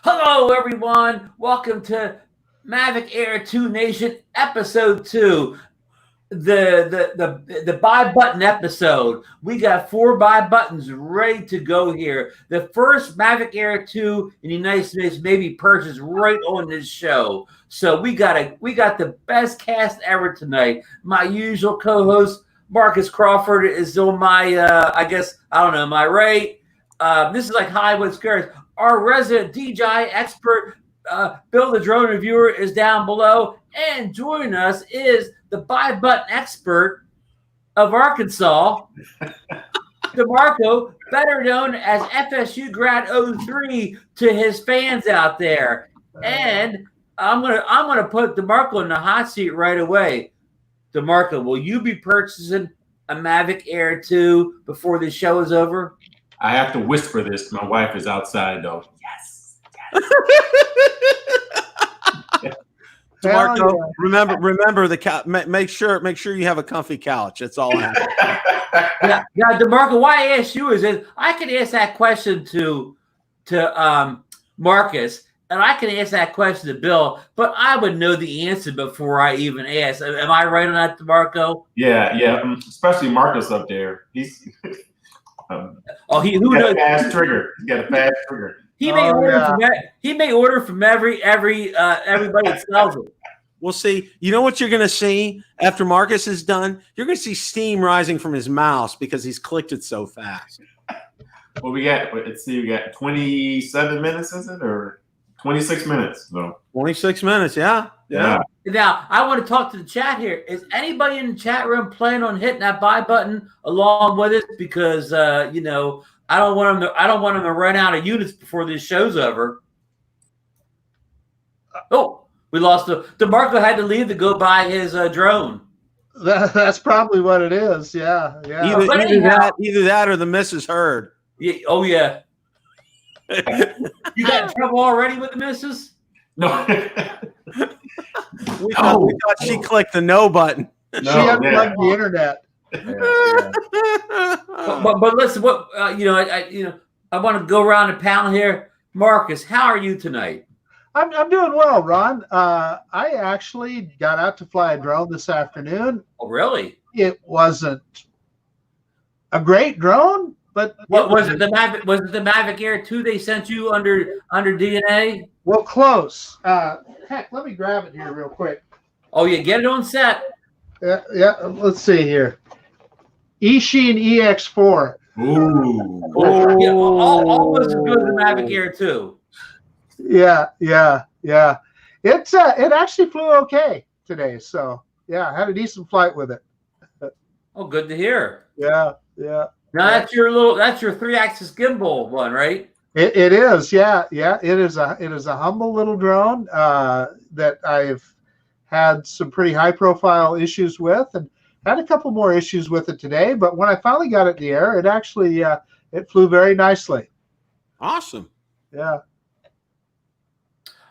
Hello, everyone. Welcome to Mavic Air 2 Nation Episode 2. The buy button episode. We got 4 buy buttons ready to go here. The first Mavic Air 2 in the United States may be purchased right on this show. So we got the best cast ever tonight. My usual co-host Marcus Crawford is on my my right. This is like Hollywood Squares. Our resident DJI expert, Bill the Drone Reviewer, is down below. And joining us is the buy button expert of Arkansas, DeMarco, better known as FSU Grad 03 to his fans out there. And I'm gonna put DeMarco in the hot seat right away. DeMarco, will you be purchasing a Mavic Air 2 before the show is over? I have to whisper this. My wife is outside, though. Yes. DeMarco, remember the make sure you have a comfy couch. That's all I have. Yeah, DeMarco, why I asked you is that I can ask that question to Marcus, and I can ask that question to Bill, but I would know the answer before I even ask. Am I right on that, DeMarco? Yeah. Especially Marcus up there. He's he knows? Fast trigger. He's got a fast trigger. He may order from everybody that sells it. We'll see. You know what you're going to see after Marcus is done? You're going to see steam rising from his mouse because he's clicked it so fast. Well, we got 27 minutes, is it, or 26 minutes? So 26 minutes, yeah. Now, I want to talk to the chat here. Is anybody in the chat room planning on hitting that buy button along with it? Because I don't want them to run out of units before this show's over. Oh, we lost DeMarco had to leave to go buy his drone. That's probably what it is. Yeah. Either that or the missus heard. Yeah. Oh yeah. You got in trouble already with the missus? No. We thought she clicked the no button. She unplugged the internet. But listen, what I want to go around the panel here. Marcus, how are you tonight? I'm doing well, Ron. I actually got out to fly a drone this afternoon. Oh, really? It wasn't a great drone, but what was it? The Mavic was it the Mavic Air 2 they sent you under DNA? Well, close. Heck, let me grab it here real quick. Oh, yeah, get it on set. Yeah. Let's see here. Eachine EX4. Ooh. Yeah, almost as good as the Mavic Air 2. Yeah. It actually flew okay today. So yeah, I had a decent flight with it. Oh, good to hear. Yeah. Now that's your 3-axis gimbal one, right? It is, yeah. It is a humble little drone that I've had some pretty high profile issues with, and had a couple more issues with it today. But when I finally got it in the air, it actually it flew very nicely. Awesome. Yeah.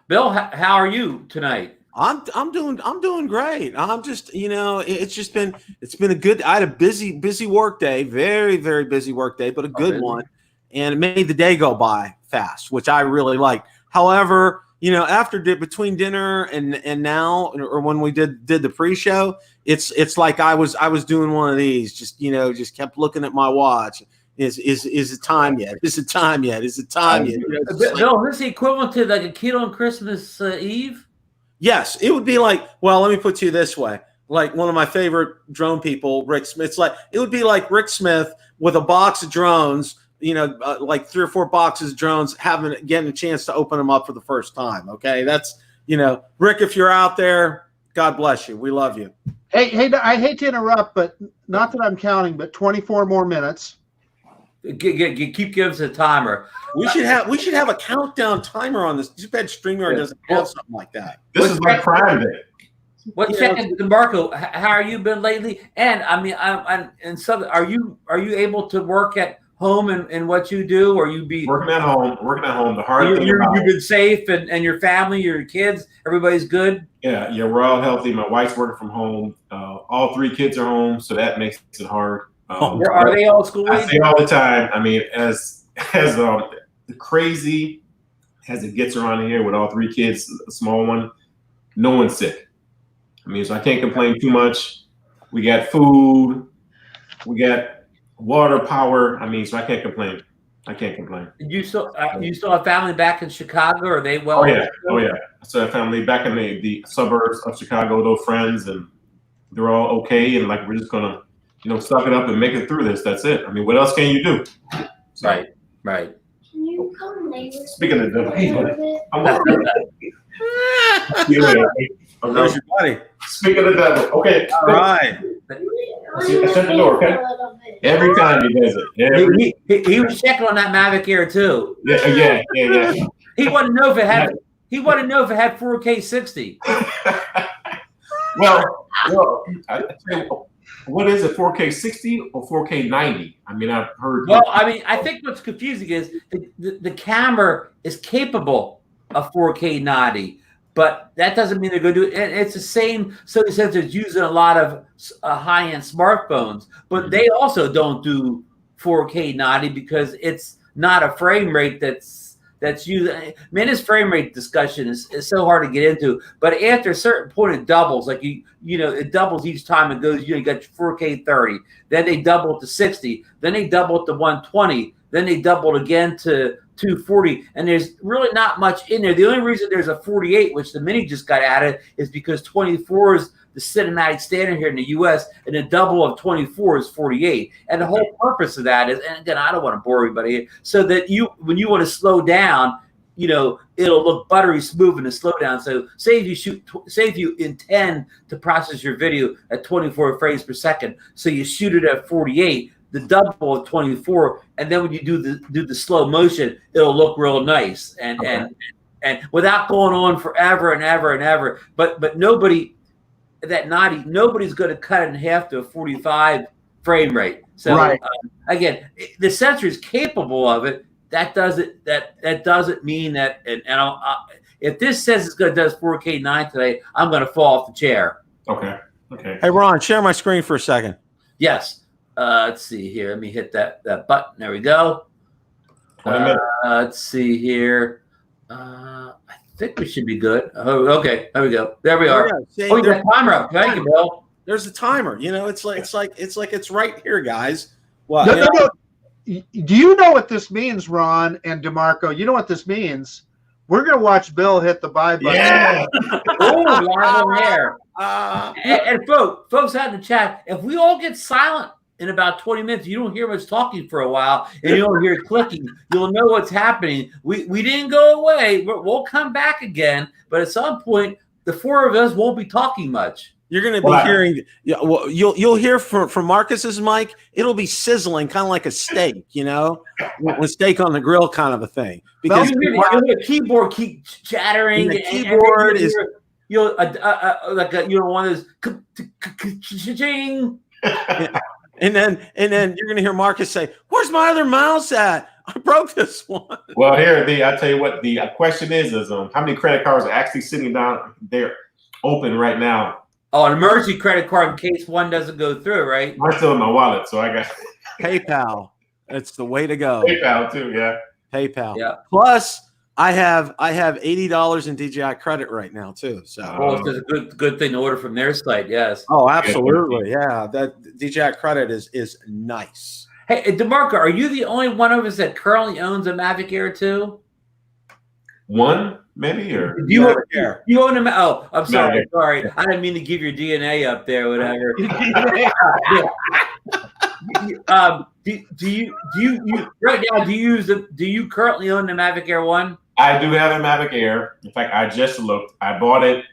Bill, how are you tonight? I'm doing great. I'm just, it's been a good. I had a busy work day, very, very busy work day, but a good one. And it made the day go by fast, which I really like. However, between dinner and now, or when we did the pre-show, it's like I was doing one of these, just kept looking at my watch. Is it time yet? Is it time yet? Is it time yet? Bill, this is the equivalent to like a kid on Christmas Eve? Yes, it would be like, well, let me put you this way. Like one of my favorite drone people, Rick Smith. It would be like Rick Smith with a box of drones, like 3 or 4 boxes of drones, getting a chance to open them up for the first time. Okay, that's Rick, if you're out there, God bless you. We love you. Hey, I hate to interrupt, but not that I'm counting, but 24 more minutes. Keep giving us a timer. We should have a countdown timer on this. Too bad StreamYard doesn't have something like that. This is my prime day. What second, DeMarco? How are you been lately? And I mean, are you able to work at home and what you do, or you be working at home? The hard thing you've been safe, and your family, your kids, everybody's good. Yeah, we're all healthy. My wife's working from home. All 3 kids are home, so that makes it hard. Are they all school age? I say all the time. I mean, as crazy as it gets around here with all 3 kids, a small one, no one's sick. I mean, so I can't complain too much. We got food, we got water, power. I mean, so I can't complain. I can't complain. You still have family back in Chicago? Are they well? Oh yeah. So I have family back in the suburbs of Chicago, those friends, and they're all okay. And like, we're just gonna, suck it up and make it through this. That's it. I mean, what else can you do? So, Right. Can you come later? Speaking of devil, There's your buddy. Speaking of devil, okay. All right. I shut the door, okay? Every time he does it. He was checking on that Mavic Air too. Yeah. He wanted to know if it had. He wanted to know if it had 4K 60. Well, I tell you, what is it? 4K 60 or 4K 90? I mean, I've heard. Well, I mean, I think what's confusing is the camera is capable of 4K 90, but that doesn't mean they're going to do it. And it's the same. So the sensors using a lot of high-end smartphones, but they also don't do 4K 90 because it's not a frame rate that's used. Man, this frame rate discussion is so hard to get into. But after a certain point, it doubles. Like it doubles each time it goes. You got 4K 30. Then they double it to 60. Then they double it to 120. Then they double it again to 240. And there's really not much in there. The only reason there's a 48, which the Mini just got added, is because 24 is the cinematic standard here in the U.S. and a double of 24 is 48. And the whole purpose of that is, and again, I don't want to bore everybody, so that when you want to slow down, it'll look buttery smooth in the slow down. So say if you intend to process your video at 24 frames per second, so you shoot it at 48, the double of 24, and then when you do the slow motion, it'll look real nice and without going on forever and ever and ever. But nobody's going to cut it in half to a 45 frame rate. So again, the sensor is capable of it. That doesn't mean that. And if this says it's going to does 4K 9 today, I'm going to fall off the chair. Okay. Hey, Ron, share my screen for a second. Yes. Let's see here. Let me hit that button. There we go. Let's see here. I think we should be good. Oh, okay. There we go. There we are. Yeah, you got the timer up. Thank you, Bill. There's the timer. It's right here, guys. Well, no. Do you know what this means, Ron and DeMarco? You know what this means? We're going to watch Bill hit the buy button. Yeah. Oh, marble hair. And folks out in the chat, if we all get silent in about 20 minutes, you don't hear much talking for a while, and you don't hear clicking, you'll know what's happening. We didn't go away. We'll come back again, but at some point, the 4 of us won't be talking much. You're going to be hearing. You'll hear from Marcus's mic. It'll be sizzling, kind of like a steak, with steak on the grill, kind of a thing. Because you'll hear the keyboard keep chattering. The keyboard is one of those. And then you're going to hear Marcus say, "Where's my other mouse at? I broke this one." Well, I tell you what. The question is how many credit cards are actually sitting down there, open right now? Oh, an emergency credit card in case one doesn't go through, right? I'm still in my wallet, so I got PayPal. It's the way to go. PayPal too, yeah. PayPal. Yeah. Plus, I have $80 in DJI credit right now too. So it's a good thing to order from their site. Yes. Oh, absolutely. Yeah, that DJI credit is nice. Hey, DeMarco, are you the only one of us that currently owns a Mavic Air 2? One, maybe, or you own them? Oh, I'm sorry. Sorry, I didn't mean to give your DNA up there, whatever. Do you right now? Do you currently own the Mavic Air 1? I do have a Mavic Air. In fact, I just looked. I bought it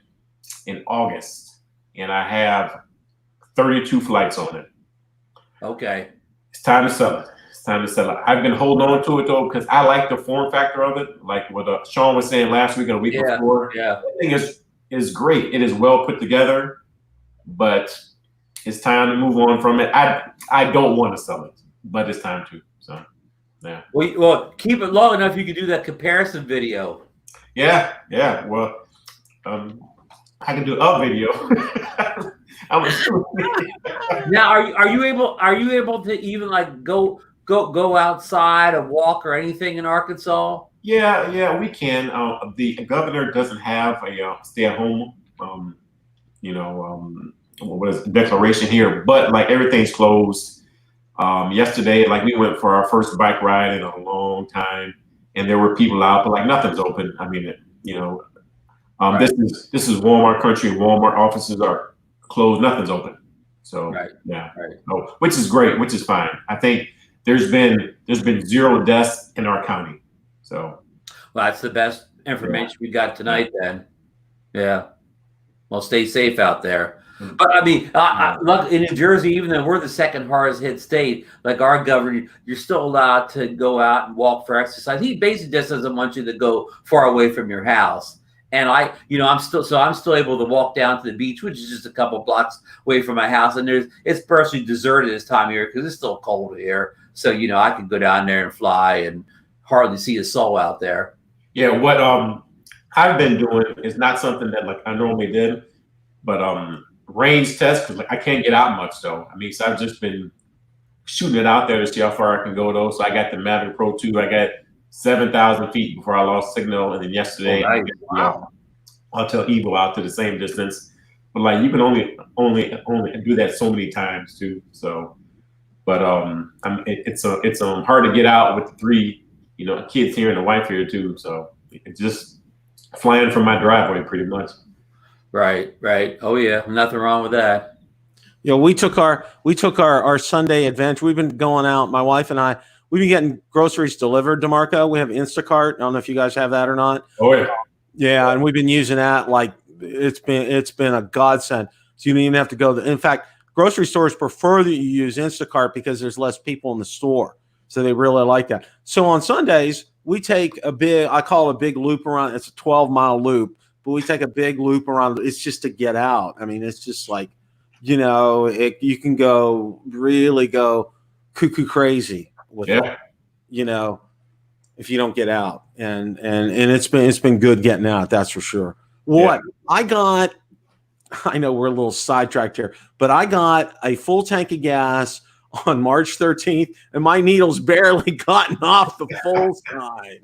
in August, and I have 32 flights on it. Okay. It's time to sell it. I've been holding on to it though because I like the form factor of it. Like what Sean was saying last week or the week before. Yeah. The thing is great. It is well put together, but it's time to move on from it. I don't want to sell it, but it's time to. So, yeah. Well, keep it long enough. You can do that comparison video. Yeah. Well, I can do a video. Now, are you able to even like go go outside and walk or anything in Arkansas? Yeah, we can. The governor doesn't have a stay-at-home, what is it, declaration here, but like everything's closed. Yesterday, like we went for our first bike ride in a long time, and there were people out, but like nothing's open. I mean, Right. this is Walmart country. Walmart offices are closed. Nothing's open. So Right. yeah, Right. so, which is great, which is fine. I think there's been 0 deaths in our county. So Well, that's the best information we got tonight. Then, yeah. Well, stay safe out there. But I mean, look, in New Jersey, even though we're the second hardest hit state, like our governor, you're still allowed to go out and walk for exercise. He basically just doesn't want you to go far away from your house. And I'm still able to walk down to the beach, which is just a couple blocks away from my house. And it's personally deserted this time of year because it's still cold here. So I can go down there and fly and hardly see a soul out there. yeah, what I've been doing is not something that like I normally did, but range test because like I can't get out much though. I mean, so I've just been shooting it out there to see how far I can go though. So I got the Mavic Pro 2. I got 7,000 feet before I lost signal, and then yesterday I'll tell Evo out to the same distance. But like you can only do that so many times too. So, but it's hard to get out with the 3 kids here and the wife here too. So it's just flying from my driveway pretty much. Right. Oh yeah, nothing wrong with that. We took our Sunday adventure. We've been going out, my wife and I. We've been getting groceries delivered, DeMarco. We have Instacart. I don't know if you guys have that or not. Oh yeah. Yeah, and we've been using that like it's been a godsend. So you don't even have to go. In fact, grocery stores prefer that you use Instacart because there's less people in the store. So they really like that. So on Sundays, we take I call it a big loop around. It's a 12-mile loop, but we take a big loop around. It's just to get out. I mean, it's just like, you can really go cuckoo crazy with it, if you don't get out. And it's been good getting out. That's for sure. What I know we're a little sidetracked here, but I got a full tank of gas on March 13th, and my needle's barely gotten off the full side.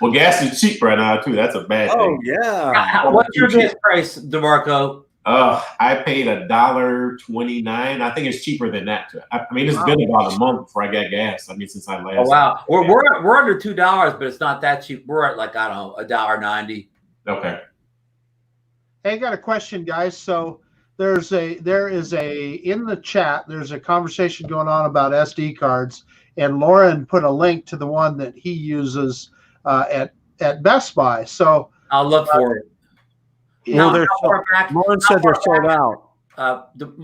Well, gas is cheap right now too. That's a bad thing. Oh yeah. What's your gas price, DeMarco? I paid $1.29. I think it's cheaper than that. I mean, it's been about a month before I got gas. I mean, since I last. Oh wow, we're under $2, but it's not that cheap. We're at like, I don't know, $1.90. Okay. Hey, I got a question, guys. So there is a in the chat. There's a conversation going on about SD cards, and Lauren put a link to the one that he uses at Best Buy. So I'll look for it. Lauren said they're sold out.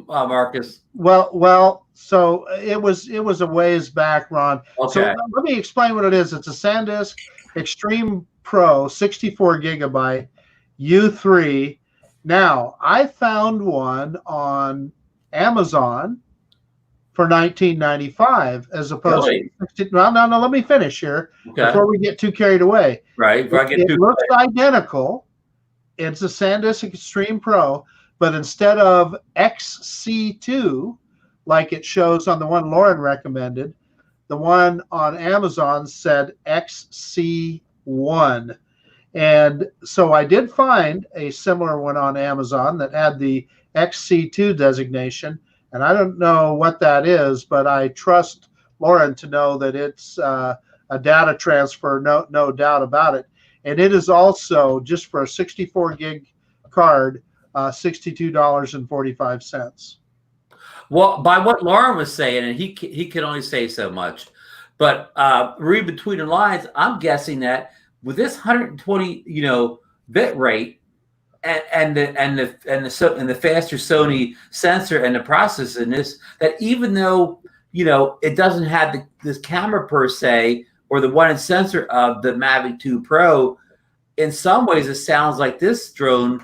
Marcus. Well, so it was a ways back, Ron. Okay. So let me explain what it is. It's a SanDisk Extreme Pro 64 gigabyte U3. Now, I found one on Amazon for $19.95 as opposed to no, let me finish here before we get too carried away. Right. It looks identical. It's a SanDisk Extreme Pro, but instead of XC2, like it shows on the one Lauren recommended, the one on Amazon said XC1. And so I did find a similar one on Amazon that had the XC2 designation. And I don't know what that is, but I trust Lauren to know that it's a data transfer, no doubt about it. And it is also, just for a 64 gig card, $62.45. Well, by what Lauren was saying, and he can only say so much, but read between the lines, I'm guessing that with this 120 bit rate and the faster Sony sensor and the processor in this, that even though it doesn't have this camera per se, or the one sensor of the Mavic 2 Pro, in some ways it sounds like this drone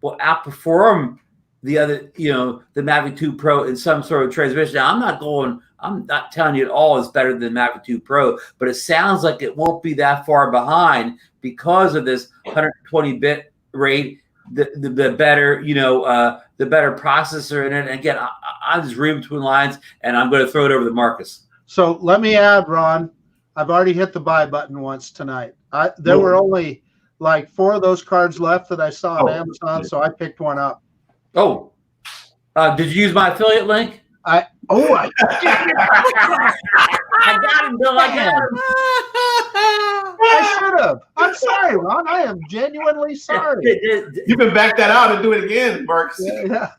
will outperform the other, the Mavic 2 Pro in some sort of transmission. Now, I'm not telling you at all it's better than the Mavic 2 Pro, but it sounds like it won't be that far behind because of this 120-bit rate, the better, the better processor in it. And again, I'm just reading between lines, and I'm going to throw it over to Marcus. So let me add, Ron, I've already hit the buy button once tonight. There were only like 4 of those cards left that I saw on Amazon, so I picked one up. Oh, did you use my affiliate link? I I got him, Bill. I got him. I should have. I'm sorry, Ron. I am genuinely sorry. You can back that out and do it again, Marcus. Yeah.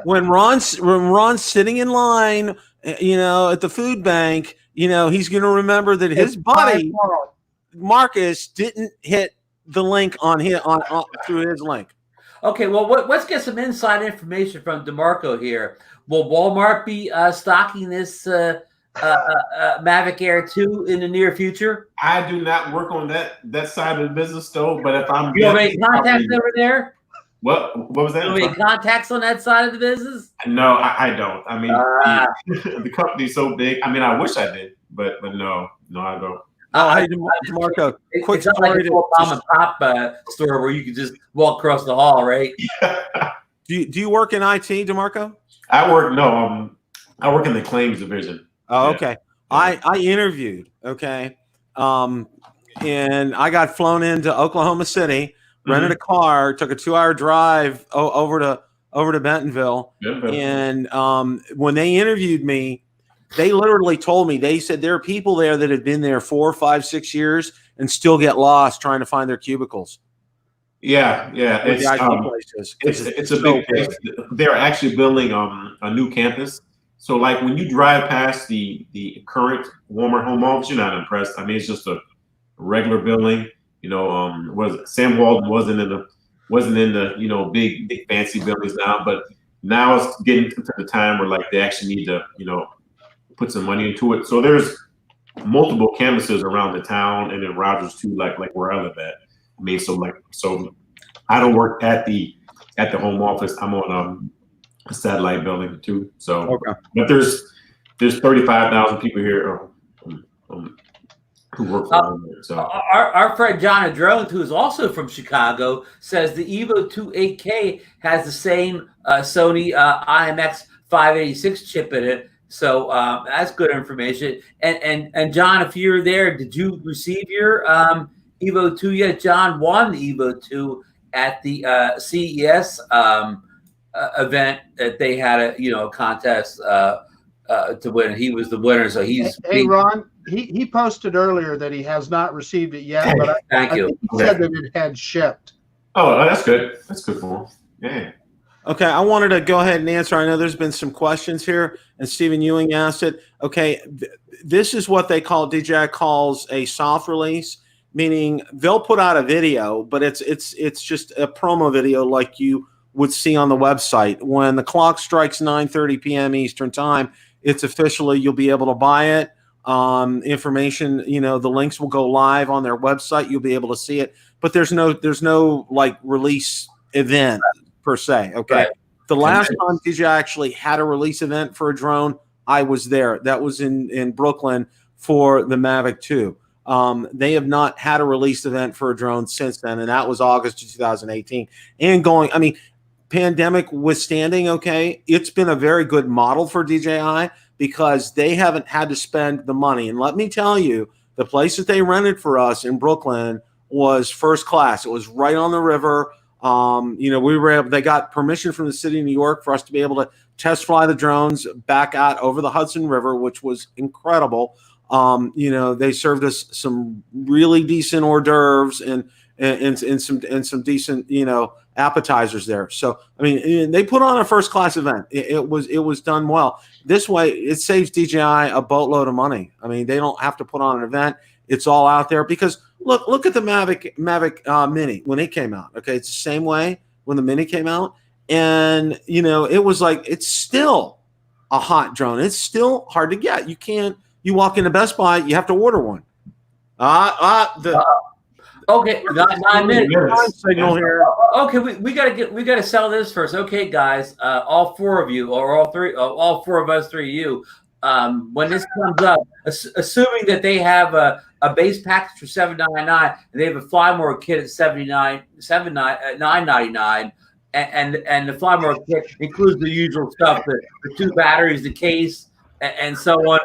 When Ron's sitting in line, you know, at the food bank, you know, he's going to remember that his buddy Marcus didn't hit the link on through his link. Okay, well, let's get some inside information from DeMarco here. Will Walmart be stocking this Mavic Air 2 in the near future? I do not work on that side of the business, though. But if I'm you have any contacts over there? What was that? You have any contacts on that side of the business? No, I don't. I mean, the company's so big. I mean, I wish I did, but no, I don't. Hey, DeMarco, quick it's not story. like a mom and pop store where you can just walk across the hall, right? Do you work in IT, DeMarco? I work in the claims division. Oh, okay. Yeah. I interviewed, okay, and I got flown into Oklahoma City, rented a car, took a 2-hour drive over to Bentonville, and when they interviewed me, they literally told me, they said there are people there that have been there 4, 5, 6 years and still get lost trying to find their cubicles. Yeah. It's a big place. They're actually building a new campus. So like when you drive past the current Walmart home office, you're not impressed. I mean, it's just a regular building. You know, Sam Walton wasn't in the you know big fancy buildings now, but now it's getting to the time where like they actually need to put some money into it. So there's multiple campuses around the town and in Rogers too, like where I live at. I mean, so I don't work at the home office. I'm on a satellite building too. So, but there's 35,000 people here who work for home. So our friend John Adrone, who is also from Chicago, says the Evo 2 8K has the same Sony IMX 586 chip in it. So that's good information. And John, if you're there, did you receive your Evo 2 yet? John won the Evo 2 at the CES event that they had a contest to win. He was the winner, so he's. Hey Ron, he posted earlier that he has not received it yet, but I think he said that it had shipped. Oh, that's good. That's good for him. Yeah. Okay, I wanted to go ahead and answer. I know there's been some questions here, and Stephen Ewing asked it. Okay, this is what DJI calls a soft release, meaning they'll put out a video, but it's just a promo video like you would see on the website. When the clock strikes 9:30 p.m. Eastern time, it's officially, you'll be able to buy it. Information, the links will go live on their website. You'll be able to see it, but there's no like release event per se. Okay. Right. The last time DJI actually had a release event for a drone, I was there. That was in Brooklyn for the Mavic 2. They have not had a release event for a drone since then, and that was August of 2018. And pandemic withstanding, okay, it's been a very good model for DJI because they haven't had to spend the money. And let me tell you, the place that they rented for us in Brooklyn was first class. It was right on the river. They got permission from the city of New York for us to be able to test fly the drones back out over the Hudson River, which was incredible. They served us some really decent hors d'oeuvres and some decent, appetizers there. So, they put on a first class event. It was done well. This way, it saves DJI a boatload of money. They don't have to put on an event. It's all out there because look at the Mavic Mini when it came out. Okay, it's the same way when the Mini came out, and it was like it's still a hot drone. It's still hard to get. You walk into Best Buy, you have to order one. Okay, 9 minutes. Signal here. Okay, we gotta sell this first. Okay, guys, all four of you, or all four of us, you. When this comes up, assuming that they have a base package for $799 and they have a Fly More kit at $999, and the Fly More kit includes the usual stuff: the 2 batteries, the case, and so on.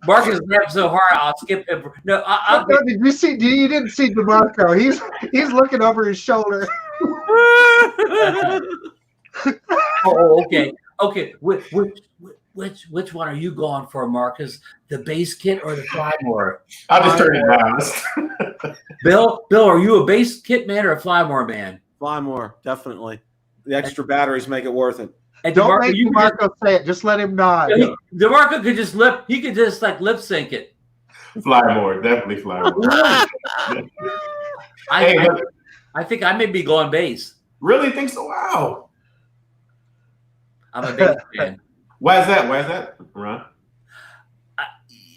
Marcus laughed so hard, I'll skip it. No, I'll No, did you see? You didn't see DeMarco. He's looking over his shoulder. Oh, okay. Which one are you going for, Marcus? The base kit or the fly more? I'll just turn it down. Bill, are you a base kit man or a fly more man? Fly more, definitely. The extra batteries make it worth it. And Don't make DeMarco say it. Just let him nod. DeMarco could just lip sync it. Fly more, definitely fly more. I think I may be going base. Really think so? Wow. I'm a base fan. Why is that, Ron?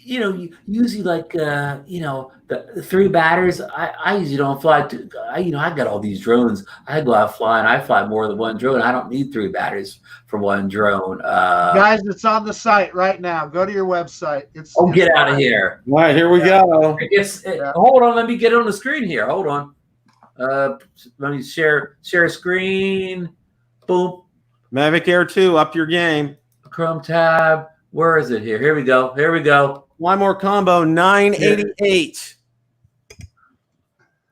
Usually like the 3 batters. I usually don't fly. I got all these drones. I go out flying. I fly more than one drone. I don't need 3 batteries for one drone. Guys, it's on the site right now. Go to your website. Get out of here. All right, here we go. Hold on. Let me get it on the screen here. Hold on. Let me share screen. Boom. Mavic Air 2, up your game. Chrome tab. Where is it here? Here we go. One more combo, 988.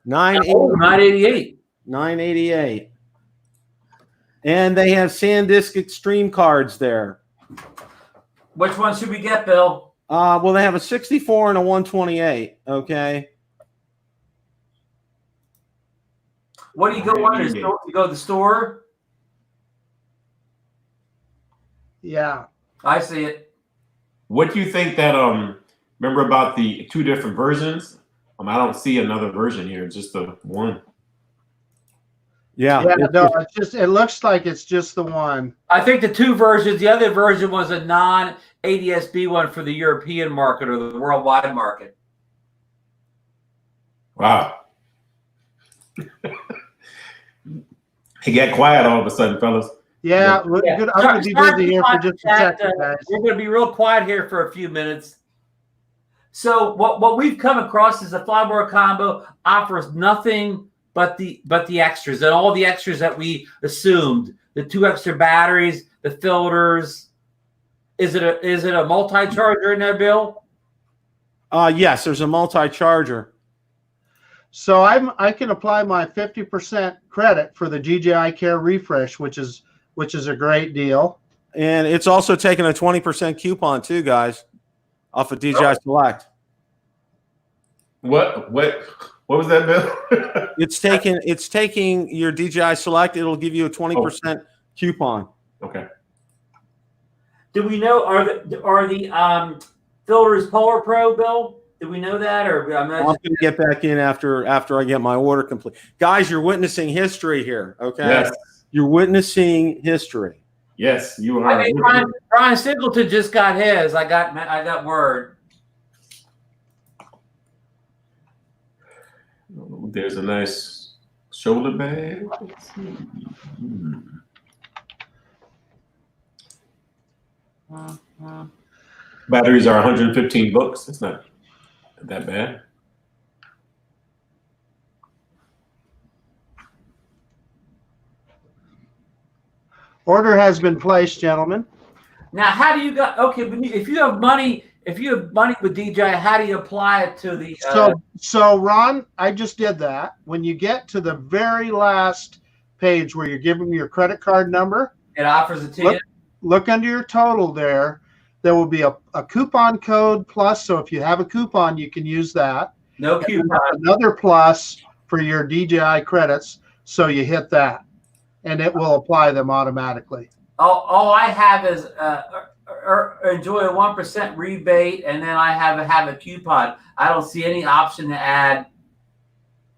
988. 988. And they have SanDisk Extreme cards there. Which one should we get, Bill? Well, they have a 64 and a 128. Okay. What do you go on? You go to the store? Yeah. I see it. What do you think that remember about the 2 different versions? I don't see another version here, just the one. Yeah. No, it looks like it's just the one. I think the 2 versions, the other version was a non-ADS-B one for the European market or the worldwide market. Wow. He got quiet all of a sudden, fellas. Yeah. I'm going to be busy here for just a second, guys. We're going to be real quiet here for a few minutes. So what we've come across is the Flybore combo offers nothing but the extras and all the extras that we assumed. The 2 extra batteries, the filters. Is it a multi-charger in there, Bill? Yes, there's a multi-charger. So I can apply my 50% credit for the DJI Care refresh, which is a great deal. And it's also taking a 20% coupon too, guys, off of DJI Select. What was that, Bill? It's taking your DJI Select. It'll give you a 20% coupon. Okay. Do we know are the filters Polar Pro, Bill? Do we know that, or I'm going to get back in after I get my order complete. Guys, you're witnessing history here. Okay. Yes. You're witnessing history. Yes, you are. I mean, Brian Singleton just got his. I got word. There's a nice shoulder bag. Batteries are 115 bucks. It's not that bad. Order has been placed, gentlemen. Now, how do you got? Okay, if you have money with DJI, how do you apply it to the? So Ron, I just did that. When you get to the very last page where you give them your credit card number, it offers it to you. Look under your total there. There will be a coupon code plus. So if you have a coupon, you can use that. No coupon. Another plus for your DJI credits. So you hit that, and it will apply them automatically. All I have is enjoy a 1% rebate, and then I have a coupon. I don't see any option to add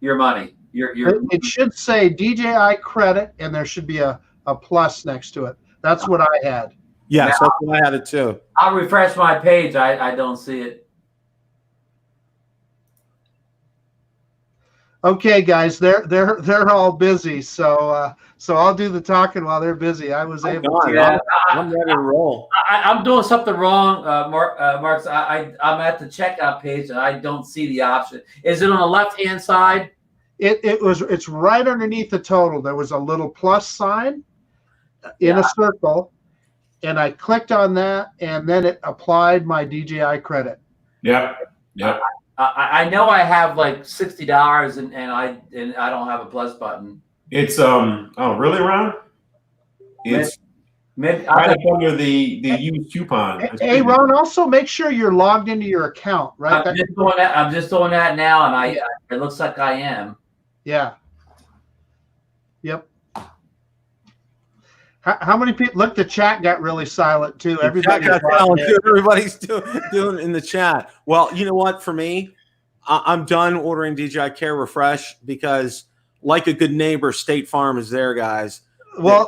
your money. It should say DJI credit, and there should be a plus next to it. That's what I had. Yes, that's what I had it too. I'll refresh my page. I don't see it. Okay, guys, they're all busy, so I'll do the talking while they're busy. I was able to. Yeah, I'm ready to roll. I'm doing something wrong, Mark. I'm at the checkout page and I don't see the option. Is it on the left-hand side? It's right underneath the total. There was a little plus sign in a circle, and I clicked on that, and then it applied my DJI credit. Yep. Yep. I know I have like $60 and I don't have a plus button. It's oh really, Ron? It's right up under the use coupon. Hey, Ron, also make sure you're logged into your account, right? I'm just doing that now, and it looks like I am. Yeah. Yep. How many people? Look, the chat got really silent too. Everybody's doing in the chat. Well, you know what? For me, I'm done ordering DJI Care Refresh because, like a good neighbor, State Farm is there, guys. Well,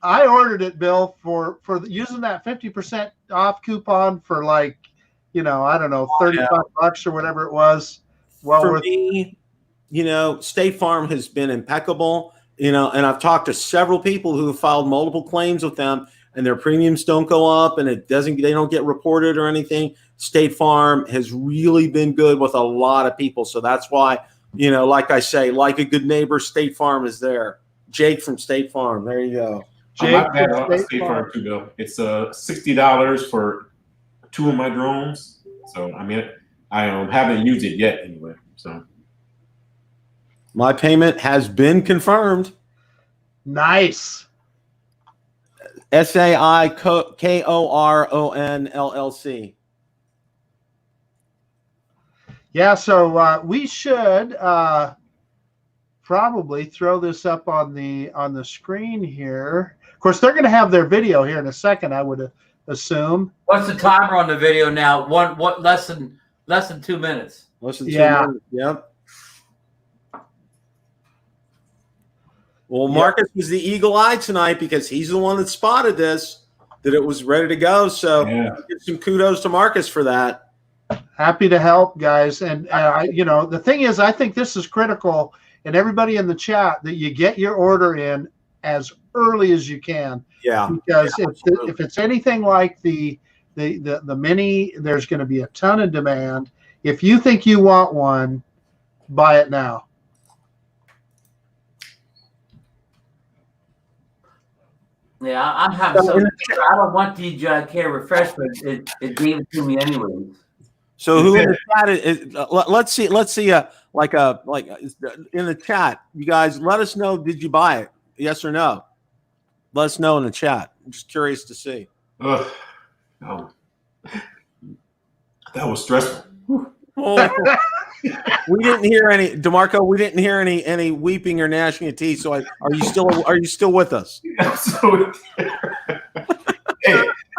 I ordered it, Bill, for using that 50% off coupon for like, I don't know, $35 or whatever it was. Well, for me, State Farm has been impeccable. And I've talked to several people who have filed multiple claims with them, and their premiums don't go up, and they don't get reported or anything. State Farm has really been good with a lot of people. So that's why, like I say, like a good neighbor, State Farm is there. Jake from State Farm. There you go. Jake from State Farm too, Bill. It's $60 for 2 of my drones. So I mean, I haven't used it yet anyway. So my payment has been confirmed. Nice. SAIKORON LLC. Yeah, so we should probably throw this up on the screen here. Of course, they're going to have their video here in a second, I would assume. What's the timer on the video now? Less than 2 minutes. Less than 2 minutes. Yep. Well, Marcus was the eagle eye tonight because he's the one that spotted this, that it was ready to go. So give some kudos to Marcus for that. Happy to help, guys. And the thing is, I think this is critical, and everybody in the chat, that you get your order in as early as you can. Yeah. Because if it's anything like the Mini, there's going to be a ton of demand. If you think you want one, buy it now. Yeah, I'm having I don't want DJI Care Refresh, but it gave it to me anyway. So who in the chat is? Let's see. Like in the chat, you guys, let us know. Did you buy it? Yes or no? Let us know in the chat. I'm just curious to see. No. That was stressful. We didn't hear any, DeMarco. We didn't hear any weeping or gnashing of teeth. So are you still with us?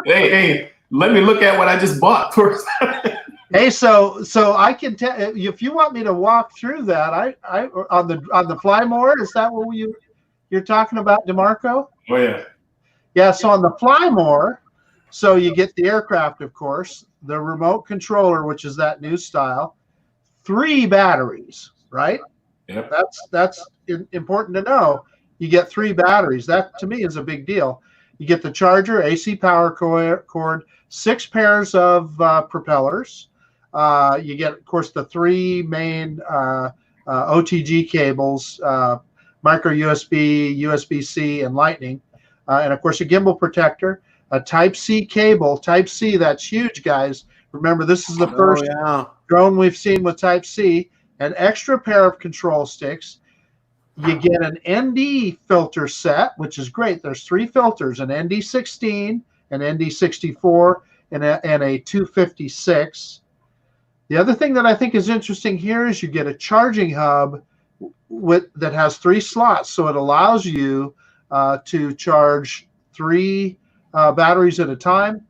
Hey, let me look at what I just bought first. Hey, so I can tell if you want me to walk through that. I on the Fly More, is that what you're talking about, DeMarco? Oh yeah. Yeah. So on the Fly More, so you get the aircraft, of course, the remote controller, which is that new style, 3 batteries, right? Yep. That's important to know. You get 3 batteries. That to me is a big deal. You get the charger, AC power cord, 6 pairs of propellers. You get, of course, the 3 main OTG cables, micro USB, USB-C, and Lightning. And, of course, a gimbal protector, a Type-C cable. Type-C, that's huge, guys. Remember, this is the first drone we've seen with Type-C. An extra pair of control sticks. You get an ND filter set, which is great. There's 3 filters, an ND16, an ND64, and a 256. The other thing that I think is interesting here is you get a charging hub that has 3 slots. So it allows you to charge 3 batteries at a time,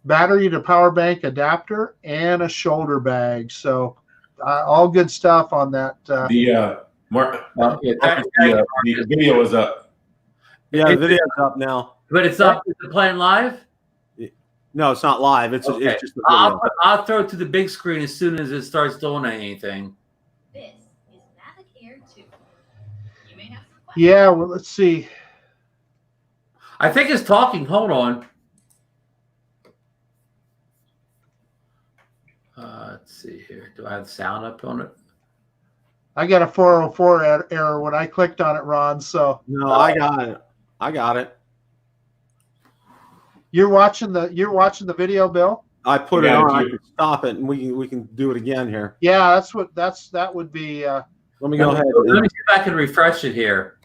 battery to power bank adapter, and a shoulder bag. So all good stuff on that. The video is up. Yeah, the video's up now. But it's up. Is it playing live? No, it's not live. It's just the video. I'll throw it to the big screen as soon as it starts doing anything. This is Mavic Air 2. You may have some questions. Yeah, well, let's see. I think it's talking. Hold on. Let's see here. Do I have sound up on it? I got a 404 error when I clicked on it, Ron. So no, I got it. You're watching the video, Bill? I put I it got on. it, I too. can stop it, and we can do it again here. Yeah, that would be. Let me go ahead. Let me see if I can refresh it here.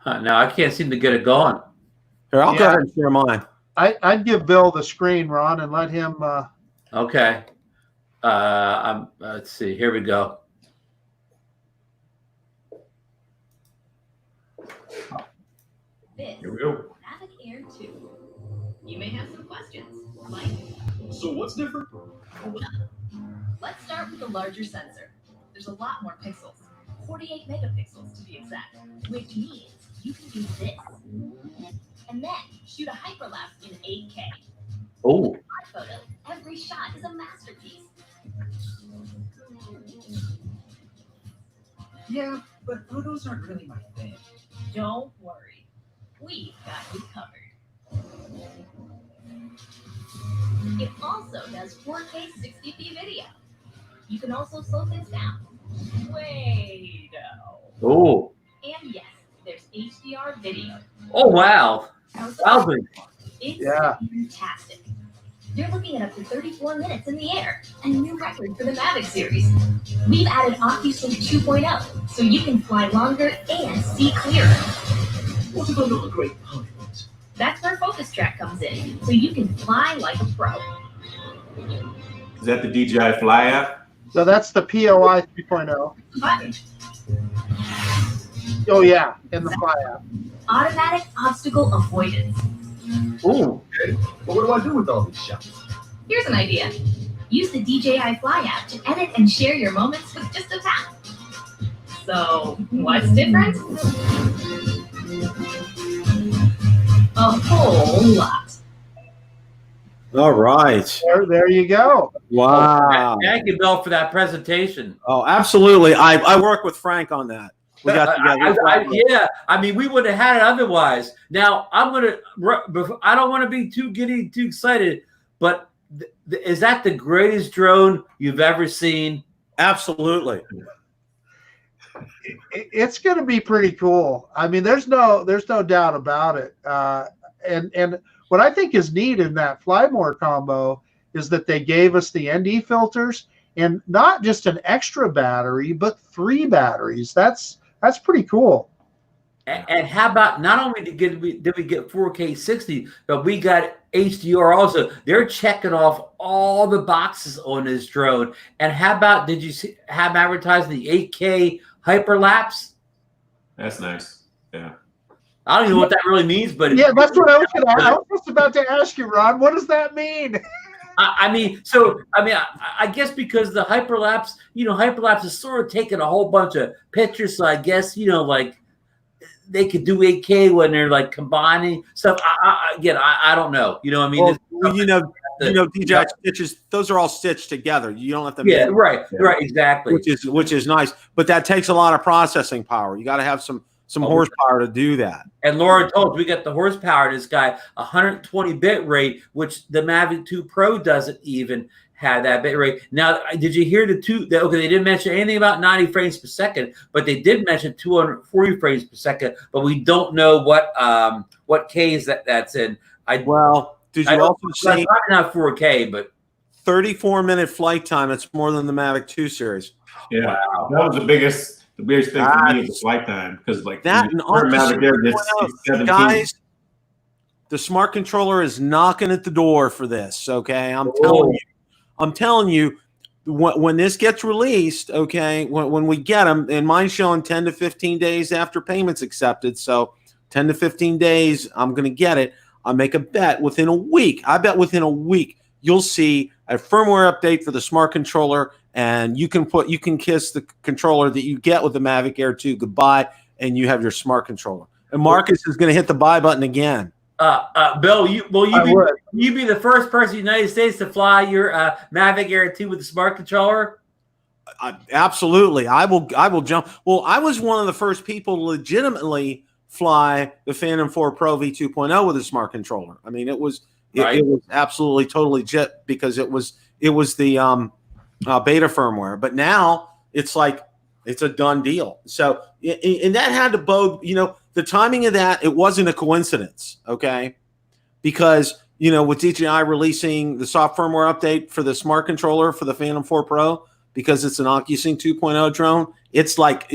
No, I can't seem to get it going. Here, I'll go Yeah. ahead and share mine. I'd give Bill the screen, Ron, and let him. Okay. Let's see. Here we go. This Here we go. Mavic Air 2. You may have some questions, like, So what's different? let's start with the larger sensor. There's a lot more pixels, 48 megapixels to be exact, which means you can do this. And then shoot a hyperlapse in 8K. Oh, My photo, every shot is a masterpiece. Yeah, but photos aren't really my thing. Don't worry, we've got you covered. It also does 4K 60p video. You can also slow things down. Way down. oh, And yes, there's HDR video. oh! Wow, Alvin. It's Yeah. fantastic. You're looking at up to 34 minutes in the air, a new record for the Mavic series. We've added OcuSync 2.0, so you can fly longer and see clearer. What if I'm not a great pilot? That's where Focus Track comes in, so you can fly like a pro. Is that the DJI Fly app? So that's the POI 3.0. But Oh yeah, in the Fly app. automatic obstacle avoidance. Oh, Okay, but what do I do with all these shots? Here's an idea. Use the DJI Fly app to edit and share your moments with just a tap. So, what's different? A whole lot. All right. There you go. Wow. thank you, Bill, for that presentation. Oh, absolutely. I work with Frank on that. We got together. Yeah, I mean, we would have had it otherwise. Now, I don't want to be too excited, but is that the greatest drone you've ever seen? Absolutely. It's going to be pretty cool. I mean, there's no doubt about it. And what I think is neat in that Flymore combo is that they gave us the ND filters and not just an extra battery, but 3 batteries. That's pretty cool. And how about not only did we get 4K 60, but we got HDR also. They're checking off all the boxes on this drone. And how about, did you have advertised the 8K hyperlapse? That's nice. Yeah. I don't even know what that really means, but Yeah, that's what I was going to ask. I was just about to ask you, Ron. What does that mean? I guess because the hyperlapse, hyperlapse is sort of taking a whole bunch of pictures. So I guess, like they could do 8K when they're like combining stuff. I don't know. You know what I mean? Well, DJI stitches, those are all stitched together. You don't have to. Yeah, right, exactly. Which is nice, but that takes a lot of processing power. You got to have some horsepower to do that. And Laura told us we got the horsepower. This guy, 120 bit rate, which the Mavic 2 Pro doesn't even have that bit rate. Now, did you hear okay, they didn't mention anything about 90 frames per second, but they did mention 240 frames per second. But we don't know what Ks that's in. Did you also see probably not 4K, but 34-minute flight time? It's more than the Mavic 2 series. Yeah. Wow. That was the biggest thing for me was the flight time, because like that and guys, the smart controller is knocking at the door for this. Okay, I'm telling you, when this gets released, okay, when we get them, and mine's showing 10 to 15 days after payments accepted, so 10 to 15 days, I'm going to get it. I'll make a bet within a week. I bet within a week you'll see a firmware update for the smart controller, and you can kiss the controller that you get with the Mavic Air 2 goodbye, and you have your smart controller. And Marcus is going to hit the buy button again. Bill, you be the first person in the United States to fly your Mavic Air 2 with the smart controller? Absolutely. I will jump. Well, I was one of the first people to legitimately fly the Phantom 4 Pro V2.0 with a smart controller. I mean, it was absolutely totally legit because it was the beta firmware. But now it's like It's a done deal. So, and that had to bode, the timing of that, it wasn't a coincidence, okay? Because, with DJI releasing the soft firmware update for the smart controller for the Phantom 4 Pro, because it's an OcuSync 2.0 drone, it's like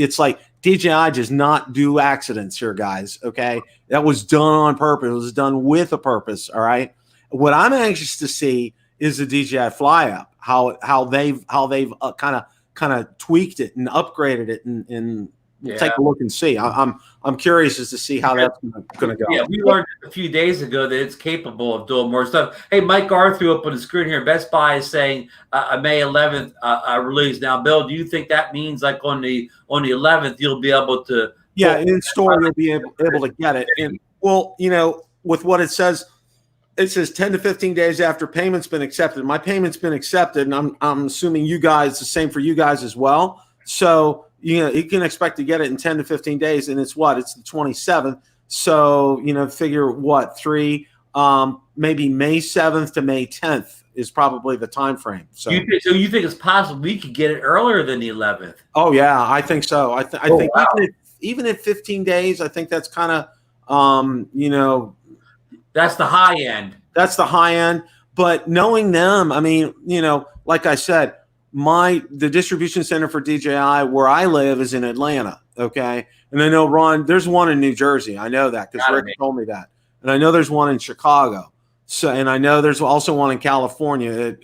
DJI does not do accidents here, guys, okay? That was done on purpose. It was done with a purpose, all right? What I'm anxious to see is the DJI Fly Up, how they've kind of tweaked it and upgraded it, and we'll take a look and see. I'm curious as to see how that's going to go. Yeah, we learned a few days ago that it's capable of doing more stuff. Hey, Mike R threw up on the screen here. Best Buy is saying a May 11th release. Now, Bill, do you think that means like on the 11th you'll be able to? Yeah, in store you'll be able to get it. And well, with what it says 10 to 15 days after payment's been accepted. My payment's been accepted, and I'm assuming you guys, the same for you guys as well. So, you can expect to get it in 10 to 15 days, and it's the 27th. So, figure maybe May 7th to May 10th is probably the time frame. So you think it's possible we could get it earlier than the 11th? Oh yeah, I think so. I think wow. even at 15 days, I think that's kind of that's the high end. That's the high end. But knowing them, I mean, like I said, the distribution center for DJI where I live is in Atlanta. Okay. And I know, Ron, there's one in New Jersey. I know that because Rick told me that. And I know there's one in Chicago. So, and I know there's also one in California,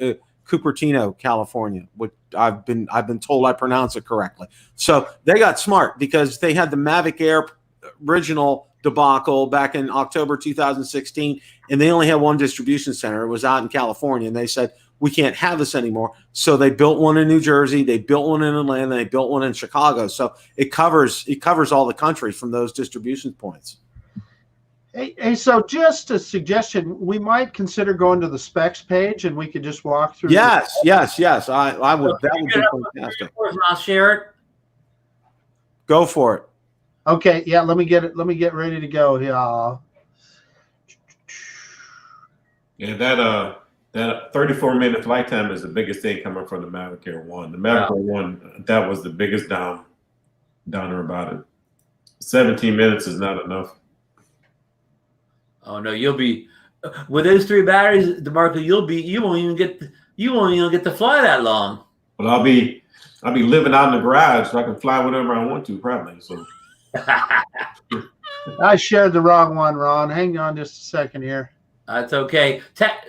Cupertino, California, which I've been told I pronounce it correctly. So they got smart because they had the Mavic Air original debacle back in October 2016, and they only had one distribution center. It was out in California, and they said, we can't have this anymore. So they built one in New Jersey, they built one in Atlanta, they built one in Chicago. So it covers all the country from those distribution points. Hey, so just a suggestion, we might consider going to the specs page and we could just walk through. Yes. I would. That would be fantastic. I'll share it. Go for it. Okay, yeah, let me get ready to go here. Yeah, that 34-minute flight time is the biggest thing coming from the Mavic Air 1. The Mavic Air 1, that was the biggest downer about it. 17 minutes is not enough. Oh no, you'll be with those 3 batteries, DeMarco. You won't even get to fly that long. Well, I'll be living out in the garage, so I can fly whenever I want to, probably. So. I shared the wrong one, Ron. Hang on just a second here. That's okay.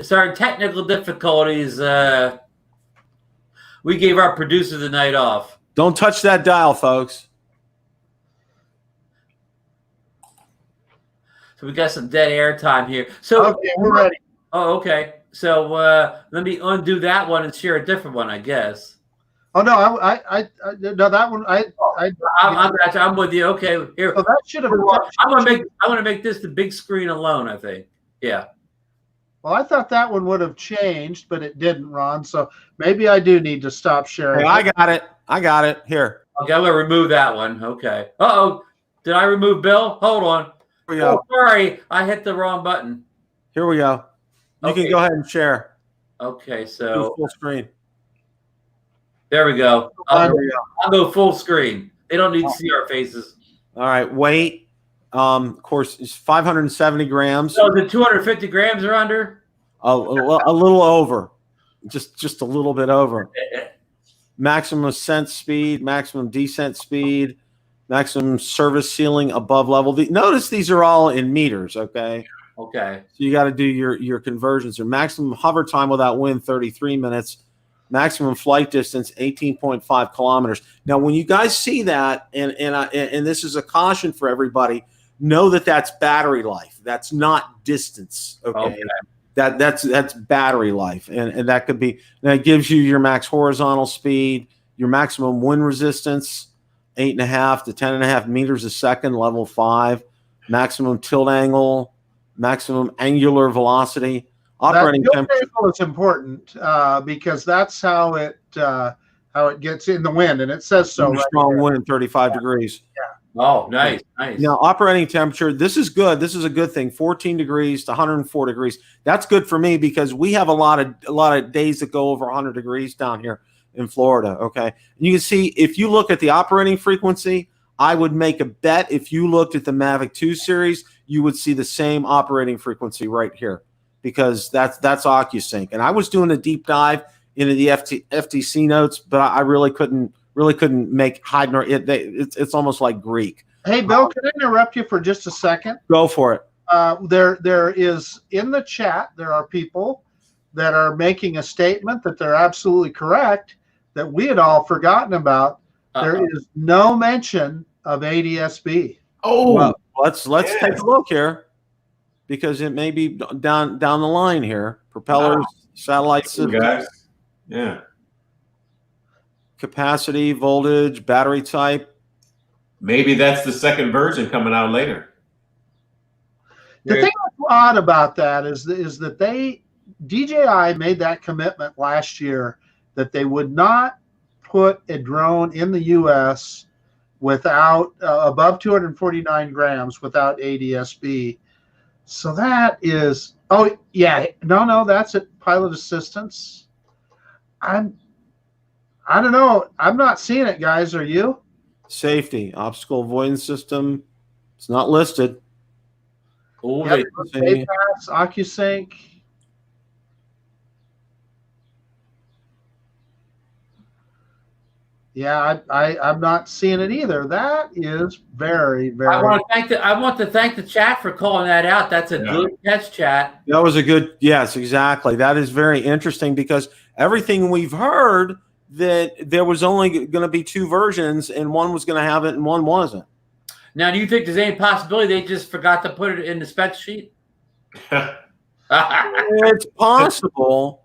Sorry, technical difficulties. We gave our producer the night off. Don't touch that dial, folks. So we got some dead air time here. So okay, we're ready. Oh, okay. So let me undo that one and share a different one, I guess. Oh no, no, that one I'm with you. Okay, here. Oh, that should have. I'm gonna make this the big screen alone. I think. Yeah. Well, I thought that one would have changed, but it didn't, Ron. So maybe I do need to stop sharing. Hey, I got it. Here. Okay, I'm gonna remove that one. Okay. Uh-oh. Did I remove Bill? Hold on. Here we go. Oh, sorry, I hit the wrong button. Here we go. You can go ahead and share. Okay, so full screen. There we go. I'll go full screen. They don't need to see our faces. All right, weight. Of course, it's 570 grams. So the 250 grams or under? A little over, just a little bit over. Maximum ascent speed, maximum descent speed, maximum service ceiling above level. Notice these are all in meters. Okay. Okay. So you got to do your conversions. Or maximum hover time without wind, 33 minutes. Maximum flight distance, 18.5 kilometers. Now, when you guys see that, and this is a caution for everybody, know that that's battery life. That's not distance. Okay. That's battery life, and that could be. That gives you your max horizontal speed, your maximum wind resistance, 8.5 to 10.5 meters a second, level 5. Maximum tilt angle, maximum angular velocity. Operating temperature is important because that's how it gets in the wind, and it says so. Strong wind, 35 degrees. Yeah. Oh, nice. Now, operating temperature. This is good. This is a good thing. 14 degrees to 104 degrees. That's good for me because we have a lot of days that go over 100 degrees down here. in Florida. Okay, and you can see if you look at the operating frequency, I would make a bet if you looked at the Mavic 2 series, you would see the same operating frequency right here, because that's OcuSync. And I was doing a deep dive into the FTC notes, but I really couldn't make hide nor it. It's almost like Greek. Hey, Bill, can I interrupt you for just a second? Go for it. There is in the chat, there are people that are making a statement that they're absolutely correct that we had all forgotten about. There is no mention of ADS-B. Oh, well, let's take a look here, because it may be down the line here. Propellers, satellite system, guys. Yeah. Capacity, voltage, battery type. Maybe that's the second version coming out later. The thing that's odd about that is that DJI made that commitment last year that they would not put a drone in the U.S. without above 249 grams without ADS-B. So that is, oh yeah, no, that's it. Pilot assistance. I don't know. I'm not seeing it, guys. Are you? Safety, obstacle avoidance system. It's not listed. Oh, Yep, pass, OcuSync. Yeah, I'm not seeing it either. That is very, very. I want to thank the chat for calling that out. That's a good test, chat. That was a good, yes, exactly. That is very interesting, because everything we've heard that there was only going to be 2 versions, and one was going to have it and one wasn't. Now, do you think there's any possibility they just forgot to put it in the spec sheet? It's possible.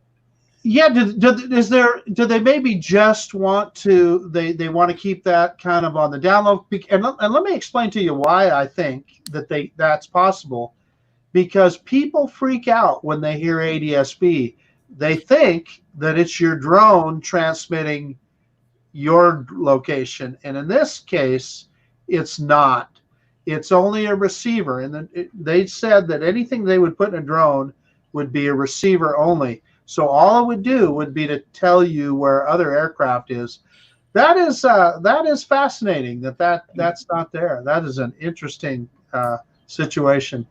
Yeah, do they maybe just want to they want to keep that kind of on the download? And let me explain to you why I think that's possible. Because people freak out when they hear ADS-B. They think that it's your drone transmitting your location, and in this case, it's not. It's only a receiver, and they said that anything they would put in a drone would be a receiver only. So all it would do would be to tell you where other aircraft is. That is fascinating. That's not there. That is an interesting situation.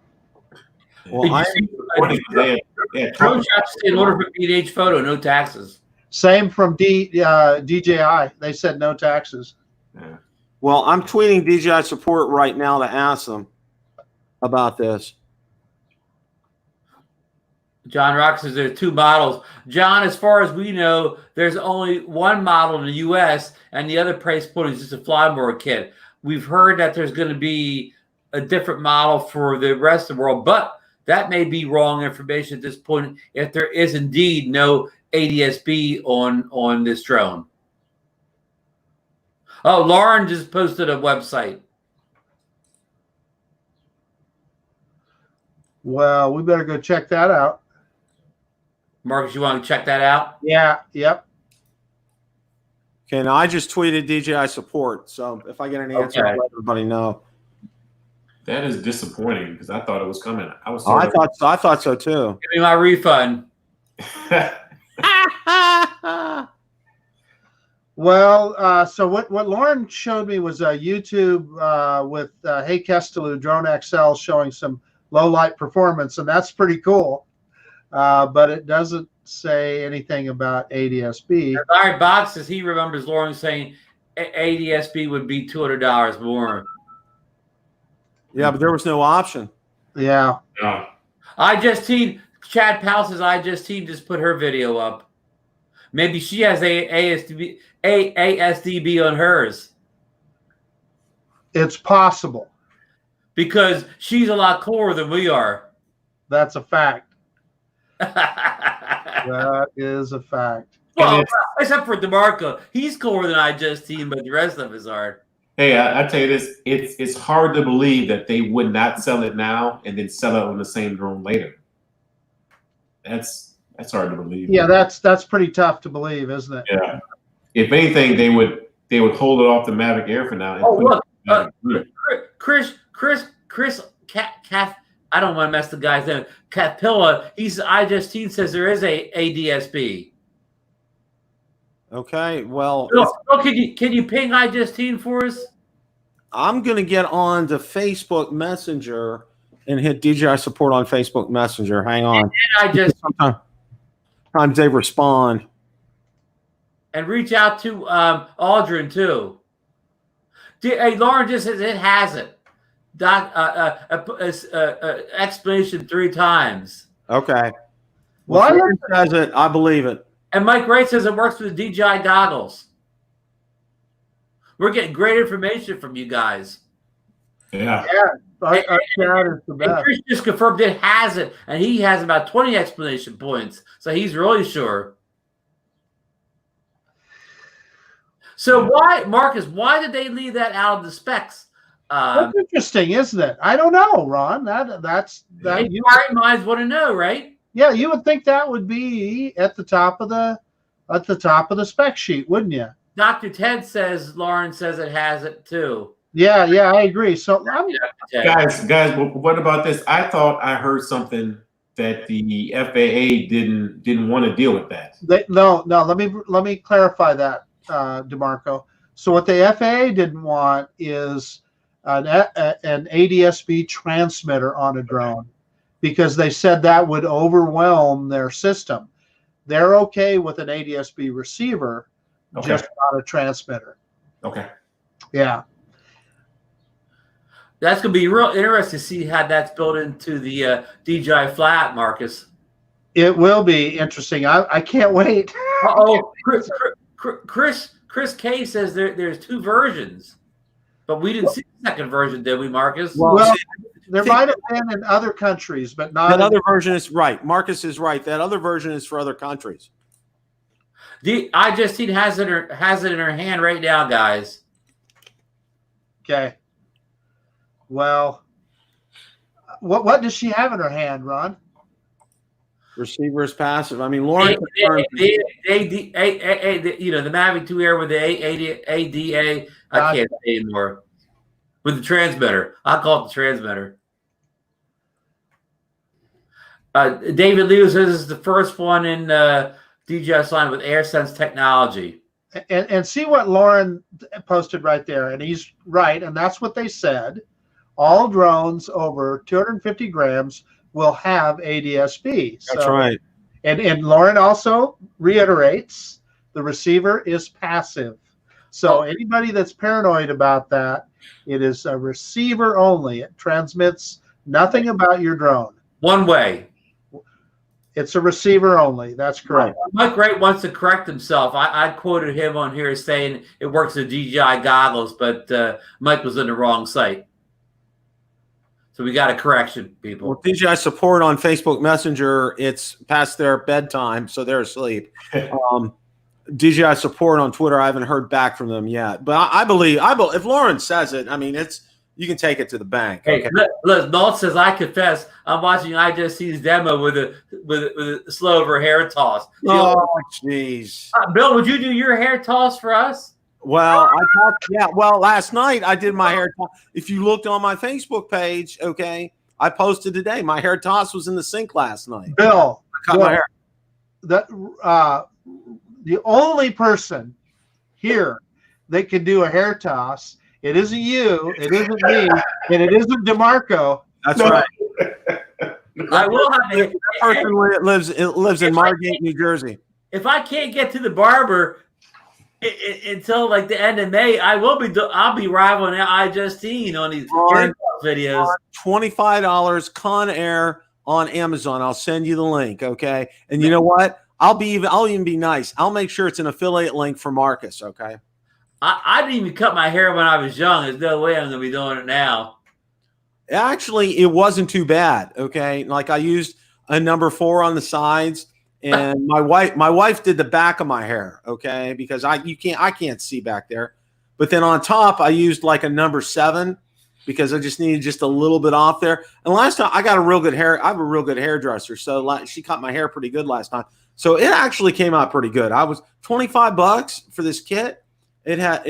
Well, Drone shops in order for PH photo, no taxes. Same from DJI. They said no taxes. Yeah. Well, I'm tweeting DJI support right now to ask them about this. John Rock says there are 2 models. John, as far as we know, there's only 1 model in the U.S., and the other price point is just a Flymore kit. We've heard that there's going to be a different model for the rest of the world, but that may be wrong information at this point if there is indeed no ADS-B on this drone. Oh, Lauren just posted a website. Well, we better go check that out. Marcus, you want to check that out? Yeah, yep. Okay, now I just tweeted DJI support, so if I get an answer, I'll let everybody know. That is disappointing, because I thought it was coming. I thought so too. Give me my refund. Well, so what Lauren showed me was a YouTube with Hey Kestelou Drone XL showing some low light performance, and that's pretty cool. But it doesn't say anything about ADS-B. Larry Box says he remembers Lauren saying ADS-B would be $200 more. Yeah, but there was no option. Yeah. Chad Powell says IJustTeam just put her video up. Maybe she has ASDB on hers. It's possible. Because she's a lot cooler than we are. That's a fact. That is a fact. Well, except for DeMarco. He's cooler than IJustTeam, but the rest of us aren't. Hey, I tell you this, it's hard to believe that they would not sell it now and then sell it on the same drone later. That's hard to believe. Yeah, that's pretty tough to believe, isn't it? Yeah. If anything, they would hold it off the Mavic Air for now. Look, Chris, I don't want to mess the guy's name. Capilla, IJustTeam says there is a ADS-B. Okay. Well, Bill, can you ping iJustine for us? I'm going to get on to Facebook Messenger and hit DJI support on Facebook Messenger. Hang on. And I just Sometimes they respond. and reach out to Aldrin too. Hey, Lauren just says it hasn't. Explanation 3 times. Okay. Well, Well, if it says it, I believe it. And Mike Wright says it works with the DJI goggles. We're getting great information from you guys. Yeah. our chat is the And best. Chris just confirmed it hasn't, and he has about 20 explanation points, so he's really sure. So why, Marcus? Why did they leave that out of the specs? That's interesting, isn't it? I don't know, Ron. That's Inquiring minds want to know, right? yeah. You would think that would be at the top of the spec sheet, wouldn't you? Dr. Ted says Lauren says it has it too. Yeah, I agree. So Guys, what about this? I thought I heard something that the FAA didn't want to deal with that. no. Let me clarify that, DeMarco. So what the FAA didn't want is an ADS-B transmitter on a drone, because they said that would overwhelm their system. They're okay with an ADS-B receiver, Okay. just not a transmitter. Okay. Yeah. That's going to be real interesting to see how that's built into the DJI flat, Marcus. It will be interesting. I can't wait. Oh, Chris K says there's 2 versions, but we didn't see the second version, did we, Marcus? Well, there might have been in other countries, but not. That other version is right. Marcus is right. That other version is for other countries. iJustine has it in her hand right now, guys. Okay. Well, what does she have in her hand, Ron? Receiver is passive. I mean, Lauren. The Mavic 2 Air with the ADA. I can't say anymore. With the transmitter, I'll call it the transmitter. David Leo says this is the first one in DJI line with AirSense technology. And see what Lauren posted right there, and he's right, and that's what they said. All drones over 250 grams will have ADS-B. That's right. And Lauren also reiterates the receiver is passive. So anybody that's paranoid about that, it is a receiver only. It transmits nothing about your drone. One way. It's a receiver only. That's correct. Mike Wright wants to correct himself. I quoted him on here saying it works with DJI goggles, but Mike was on the wrong site. So we got a correction, people. Well, DJI support on Facebook Messenger, it's past their bedtime, so they're asleep. DJI support on Twitter, I haven't heard back from them yet. But I believe if Lauren says it, I mean, you can take it to the bank. Hey, okay. look, Nalt says, I confess, I'm watching iJust's demo with a slow over hair toss. Oh, jeez. Bill, would you do your hair toss for us? Well, last night I did my hair toss. If you looked on my Facebook page, okay, I posted today. My hair toss was in the sink last night. Bill, I cut my hair. The only person here that can do a hair toss, it isn't you, it isn't me, and it isn't DeMarco. That's right. I will have That person lives in Margate, New Jersey. If I can't get to the barber until like the end of May, I'll be rivaling iJustine on these hair toss videos. $25 Con Air on Amazon. I'll send you the link, okay? And you know what? I'll even be nice. I'll make sure it's an affiliate link for Marcus, okay? I didn't even cut my hair when I was young. There's no way I'm going to be doing it now. Actually, it wasn't too bad, okay? Like I used a number 4 on the sides, and my wife did the back of my hair, okay? Because I can't see back there. But then on top, I used like a number 7 because I just needed just a little bit off there. And last time I got a real good hair. I have a real good hairdresser, so she cut my hair pretty good last time. So it actually came out pretty good. I was $25 for this kit. It had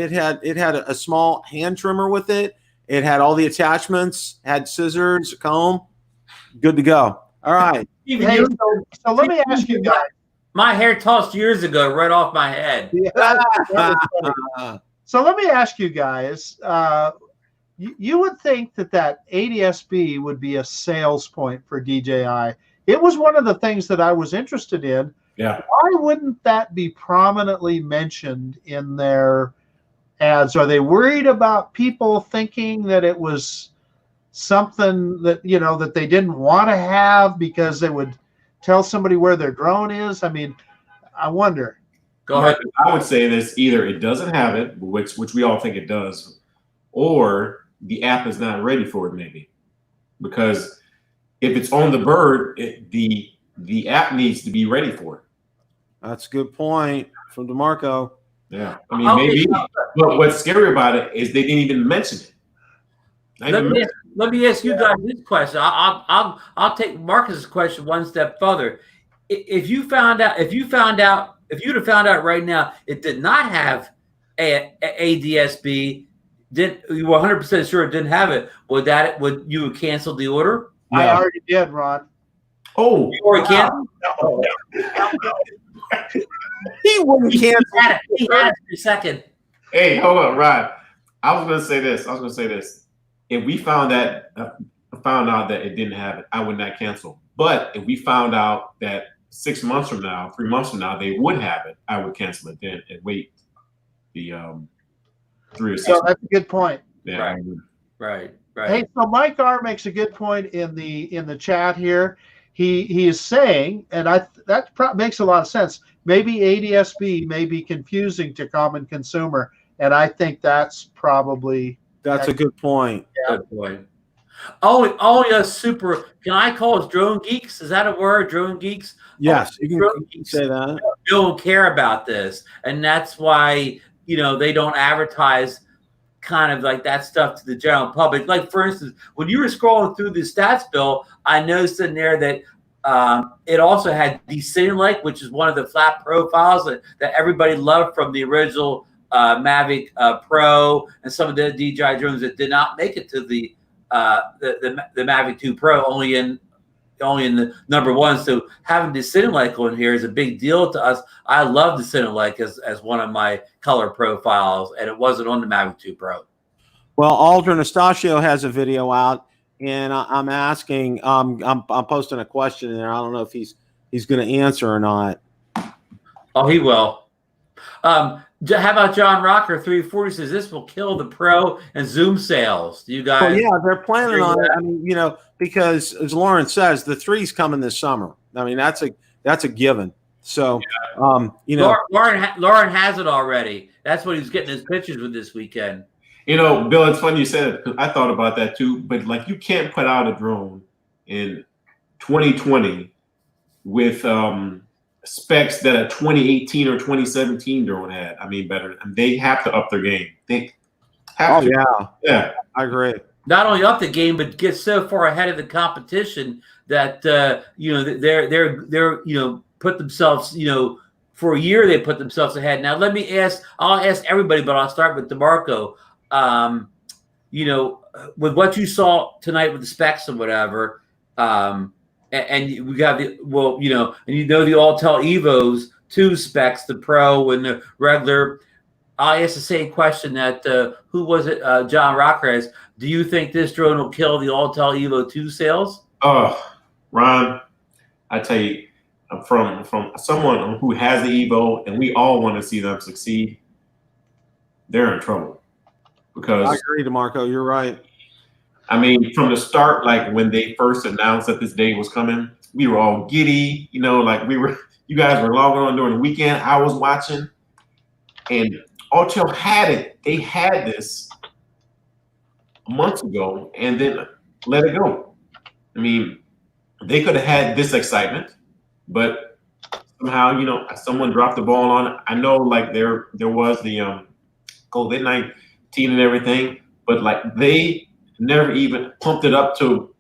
a small hand trimmer with it. It had all the attachments, had scissors, comb, good to go. All right. Hey, so let me ask you guys. My hair tossed years ago, right off my head. Yeah, that was funny. So let me ask you guys. You would think that ADS-B would be a sales point for DJI. It was one of the things that I was interested in. Yeah. Why wouldn't that be prominently mentioned in their ads? Are they worried about people thinking that it was something that, that they didn't want to have because they would tell somebody where their drone is? I mean, I wonder. Go ahead. I would say this: either it doesn't have it, which we all think it does, or the app is not ready for it, maybe. Because if it's on the bird, the app needs to be ready for it. That's a good point from DeMarco. Yeah, I mean, maybe. But what's scary about it is they didn't even mention it. Let me ask you guys this question. I'll take Marcus's question one step further. If you'd have found out right now it did not have a ADS-B, you were 100% sure it didn't have it, would you have canceled the order? Yeah. I already did, Ron. Oh, You already canceled? He wouldn't cancel. He had it for a second. hey, hold on, Rod. I was going to say this. If we found out that it didn't have it, I would not cancel. But if we found out that 6 months from now, 3 months from now, they would have it, I would cancel it then and wait the 3 or 6 months. That's a good point. Yeah. Right. Hey, so Mike R makes a good point in the chat here. He is saying, and that makes a lot of sense. Maybe ADS-B may be confusing to common consumer, and I think that's probably That's a good point. Yeah. Good point. Oh, super. Can I call us drone geeks? Is that a word? Drone geeks? Yes, you can say that. Don't care about this, and that's why they don't advertise kind of like that stuff to the general public. Like, for instance, when you were scrolling through the stats, Bill, I noticed in there that it also had ZinoNation, which is one of the flat profiles that everybody loved from the original Mavic Pro and some of the DJI drones that did not make it to the Mavic 2 Pro, only in the number one. So having the ZinoNation on here is a big deal to us. I love the ZinoNation as one of my color profiles, and it wasn't on the Mavic 2 Pro. Well, Aldrin Estachio has a video out, and I'm asking, I'm posting a question there. I don't know if he's going to answer or not. Oh, he will. How about John Rocker 340 says this will kill the Pro and Zoom sales? Do you guys? Well, yeah, they're planning on it. I mean, because as Lauren says, the 3's coming this summer. I mean, that's a given. So, Lauren has it already. That's what he's getting his pictures with this weekend. Bill, it's funny you said it because I thought about that too. But like, you can't put out a drone in 2020 with specs that a 2018 or 2017 drone had. I mean, better. They have to up their game. They have to. Yeah, I agree. Not only up the game, but get so far ahead of the competition that they're put themselves, for a year they put themselves ahead. Now I'll ask everybody, but I'll start with DeMarco. With what you saw tonight with the specs and whatever, and we got the the Autel Evos 2 specs, the Pro and the regular. I asked the same question that who was it? John Rocker asked. Do you think this drone will kill the Autel Evo 2 sales? Oh, Ron, I tell you, from someone who has the Evo, and we all want to see them succeed, they're in trouble. Because I agree, DeMarco. You're right. I mean, from the start, like when they first announced that this day was coming, we were all giddy. You guys were logging on during the weekend. I was watching, and Autel had it. They had this months ago, and then let it go. I mean, they could have had this excitement, but somehow, someone dropped the ball on it. I know, like there was the COVID-19 and everything, but like they never even pumped it up to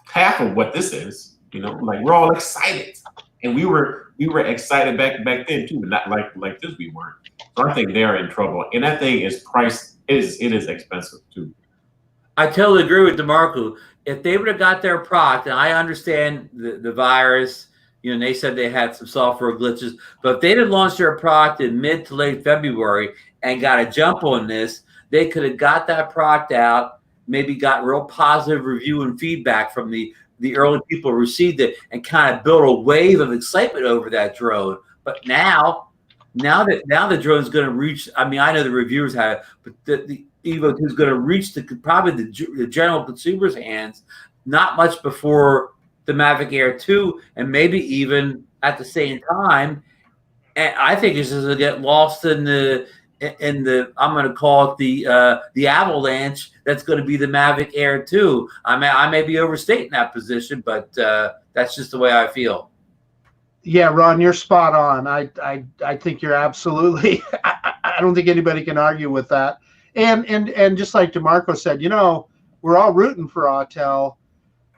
half of what this is. Like we're all excited, and we were excited back then too, but not like this we weren't. So I think they're in trouble, and that thing is priced. It is expensive too. I totally agree with DeMarco. If they would have got their product, and I understand the virus, You know, they said they had some software glitches, but if they had launched their product in mid to late February and got a jump on this, they could have got that product out, maybe got real positive review and feedback from the early people who received it, and kind of built a wave of excitement over that drone. But now the drone's going to reach. I mean, I know the reviewers have it, but the Evo 2 is going to reach probably the general consumer's hands not much before the Mavic Air 2, and maybe even at the same time. And I think it's just going to get lost in the I'm going to call it the avalanche that's going to be the Mavic Air 2. I may be overstating that position, but that's just the way I feel. Yeah, Ron, you're spot on. I think you're absolutely. I don't think anybody can argue with that. And just like DeMarco said, you know, we're all rooting for Autel,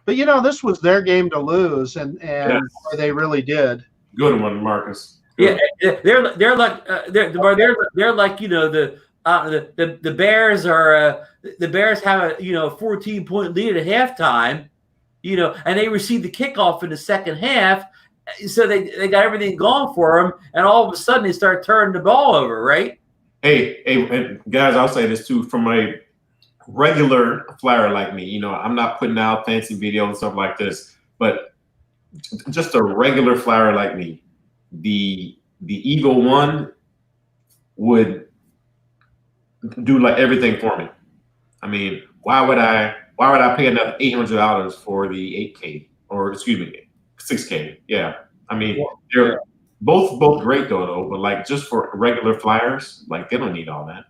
but you know, this was their game to lose, and yes, they really did. Good one, Marcus. Yeah, they're like they're like, you know, the Bears are the Bears have a 14-point lead at halftime, you know, and they received the kickoff in the second half, so they got everything going for them, and all of a sudden they start turning the ball over, right? Hey, and guys, I'll say this too, from a regular flyer like me, you know, I'm not putting out fancy video and stuff like this, but just a regular flyer like me, the Evo 1 would do like everything for me. I mean, why would I pay enough $800 for the 8K, or excuse me, 6K? Yeah, I mean, they're both great though, but like just for regular flyers, like they don't need all that.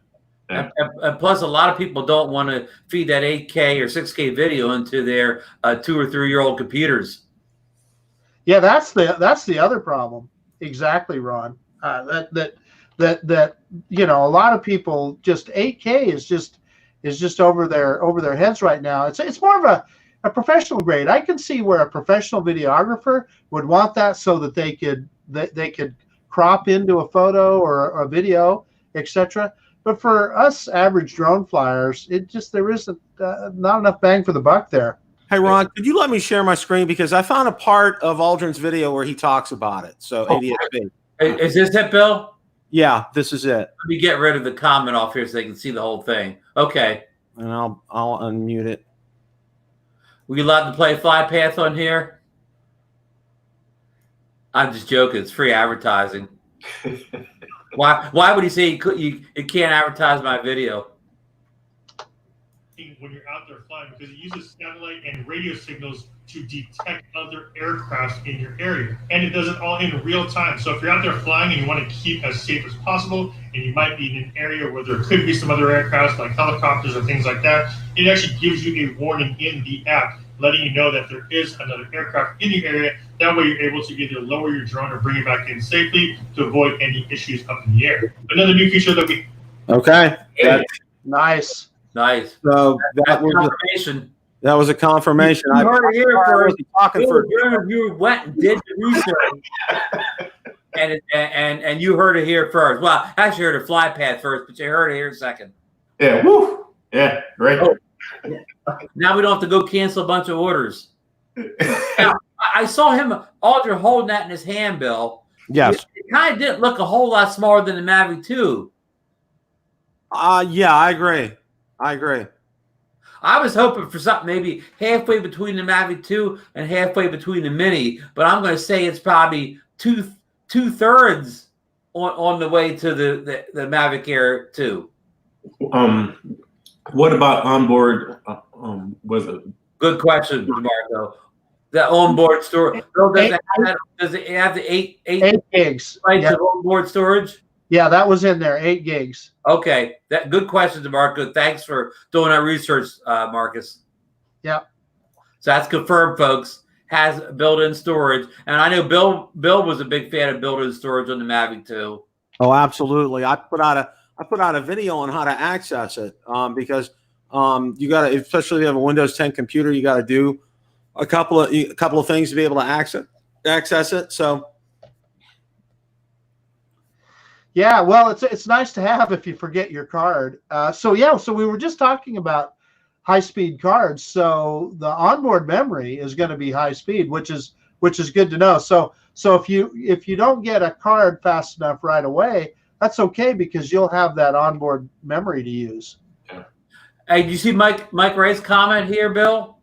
Yeah. And plus, a lot of people don't want to feed that 8K or 6K video into their 2 or 3 year old computers. Yeah, that's the other problem. Exactly, Ron. That you know, a lot of people just 8K is just over their heads right now. It's more of a professional grade. I can see where a professional videographer would want that so that they could crop into a photo or a video, etc. But for us average drone flyers, there isn't not enough bang for the buck there. Hey, Ron, could you let me share my screen? Because I found a part of Aldrin's video where he talks about it. So ADSB. Is this it, Bill? Yeah, this is it. Let me get rid of the comment off here so they can see the whole thing. Okay. And I'll unmute it. Were you allowed to play Fly Path on here? I'm just joking. It's free advertising. Why would he say you can't advertise my video? When you're out there flying, because it uses satellite and radio signals to detect other aircraft in your area, and it does it all in real time. So if you're out there flying and you want to keep as safe as possible, and you might be in an area where there could be some other aircraft like helicopters or things like that, it actually gives you a warning in the app letting you know that there is another aircraft in the area. That way you're able to either lower your drone or bring it back in safely to avoid any issues up in the air. Another new feature that we... Okay. Nice. Nice. So that was a confirmation. You heard it here first. You went and did the research, and you heard it here first. Well, actually, you heard a Fly Path first, but you heard it here second. Yeah. Woo. Yeah. Great. Oh. Now we don't have to go cancel a bunch of orders. Now, I saw Aldrin holding that in his hand, Bill. Yes. It kind of didn't look a whole lot smaller than the Mavic 2. Yeah, I agree. I was hoping for something maybe halfway between the Mavic 2 and halfway between the Mini, but I'm going to say it's probably two-thirds on the way to the Mavic Air 2. What about onboard? Was it? Good question, DeMarco. The onboard storage. Does it have the 8 gigs of onboard storage? Yeah, that was in there, 8 gigs. Okay, good question, DeMarco. Thanks for doing that research, Marcus. Yeah. So that's confirmed, folks. Has built-in storage, and I know Bill was a big fan of built-in storage on the Mavic 2. Oh, absolutely. I put out a video on how to access it because you got to, especially if you have a Windows 10 computer, you got to do a couple of things to be able to access it. So. Yeah, well, it's nice to have if you forget your card. So we were just talking about high-speed cards. So the onboard memory is going to be high speed, which is good to know. So So if you don't get a card fast enough right away, that's okay because you'll have that onboard memory to use. Hey, did you see Mike Wright's comment here, Bill?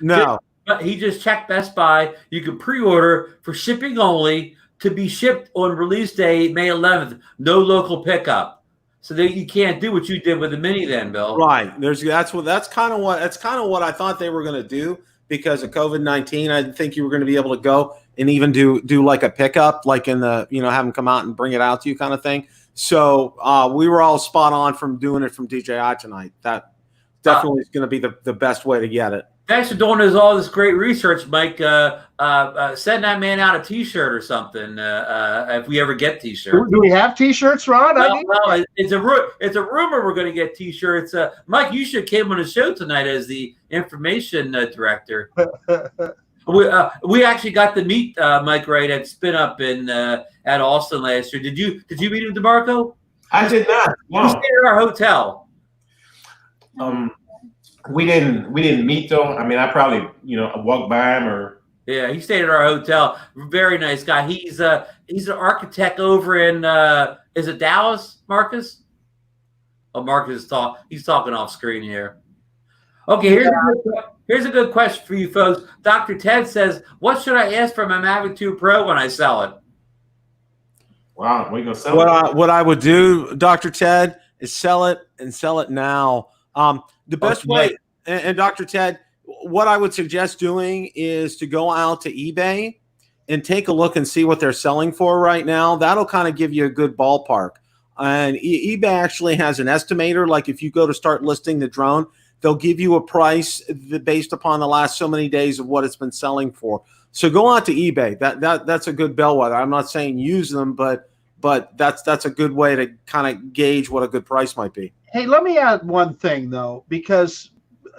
No. He just checked Best Buy. You can pre-order for shipping only to be shipped on release day, May 11th. No local pickup. So that you can't do what you did with the Mini, then, Bill. Right. That's kind of what I thought they were going to do because of COVID-19. I didn't think you were going to be able to go and even do like a pickup, like in the have them come out and bring it out to you kind of thing. So we were all spot on from doing it from DJI tonight. That definitely is going to be the best way to get it. Thanks for doing all this great research, Mike. Send that man out a T-shirt or something if we ever get T-shirts. Do we have T-shirts, Ron? Well, it's a rumor we're going to get T-shirts. Mike, you should have came on the show tonight as the information director. We actually got to meet Mike Wright at Spin Up at Austin last year. Did you meet him, DeMarco? I did not. No. He stayed at our hotel. We didn't meet though. I mean, I probably walked by him or. Yeah, he stayed at our hotel. Very nice guy. He's an architect over in is it Dallas, Marcus? Oh, Marcus is he's talking off screen here. Okay, here's a good question for you folks. Dr. Ted says, "What should I ask for my Mavic 2 Pro when I sell it?" Wow, what are you gonna sell it? What I would do, Dr. Ted, is sell it now. The best way, and Dr. Ted, what I would suggest doing is to go out to eBay and take a look and see what they're selling for right now. That'll kind of give you a good ballpark. And eBay actually has an estimator. Like if you go to start listing the drone, they'll give you a price based upon the last so many days of what it's been selling for. So go out to eBay. That's a good bellwether. I'm not saying use them, but that's a good way to kind of gauge what a good price might be. Hey, let me add one thing though, because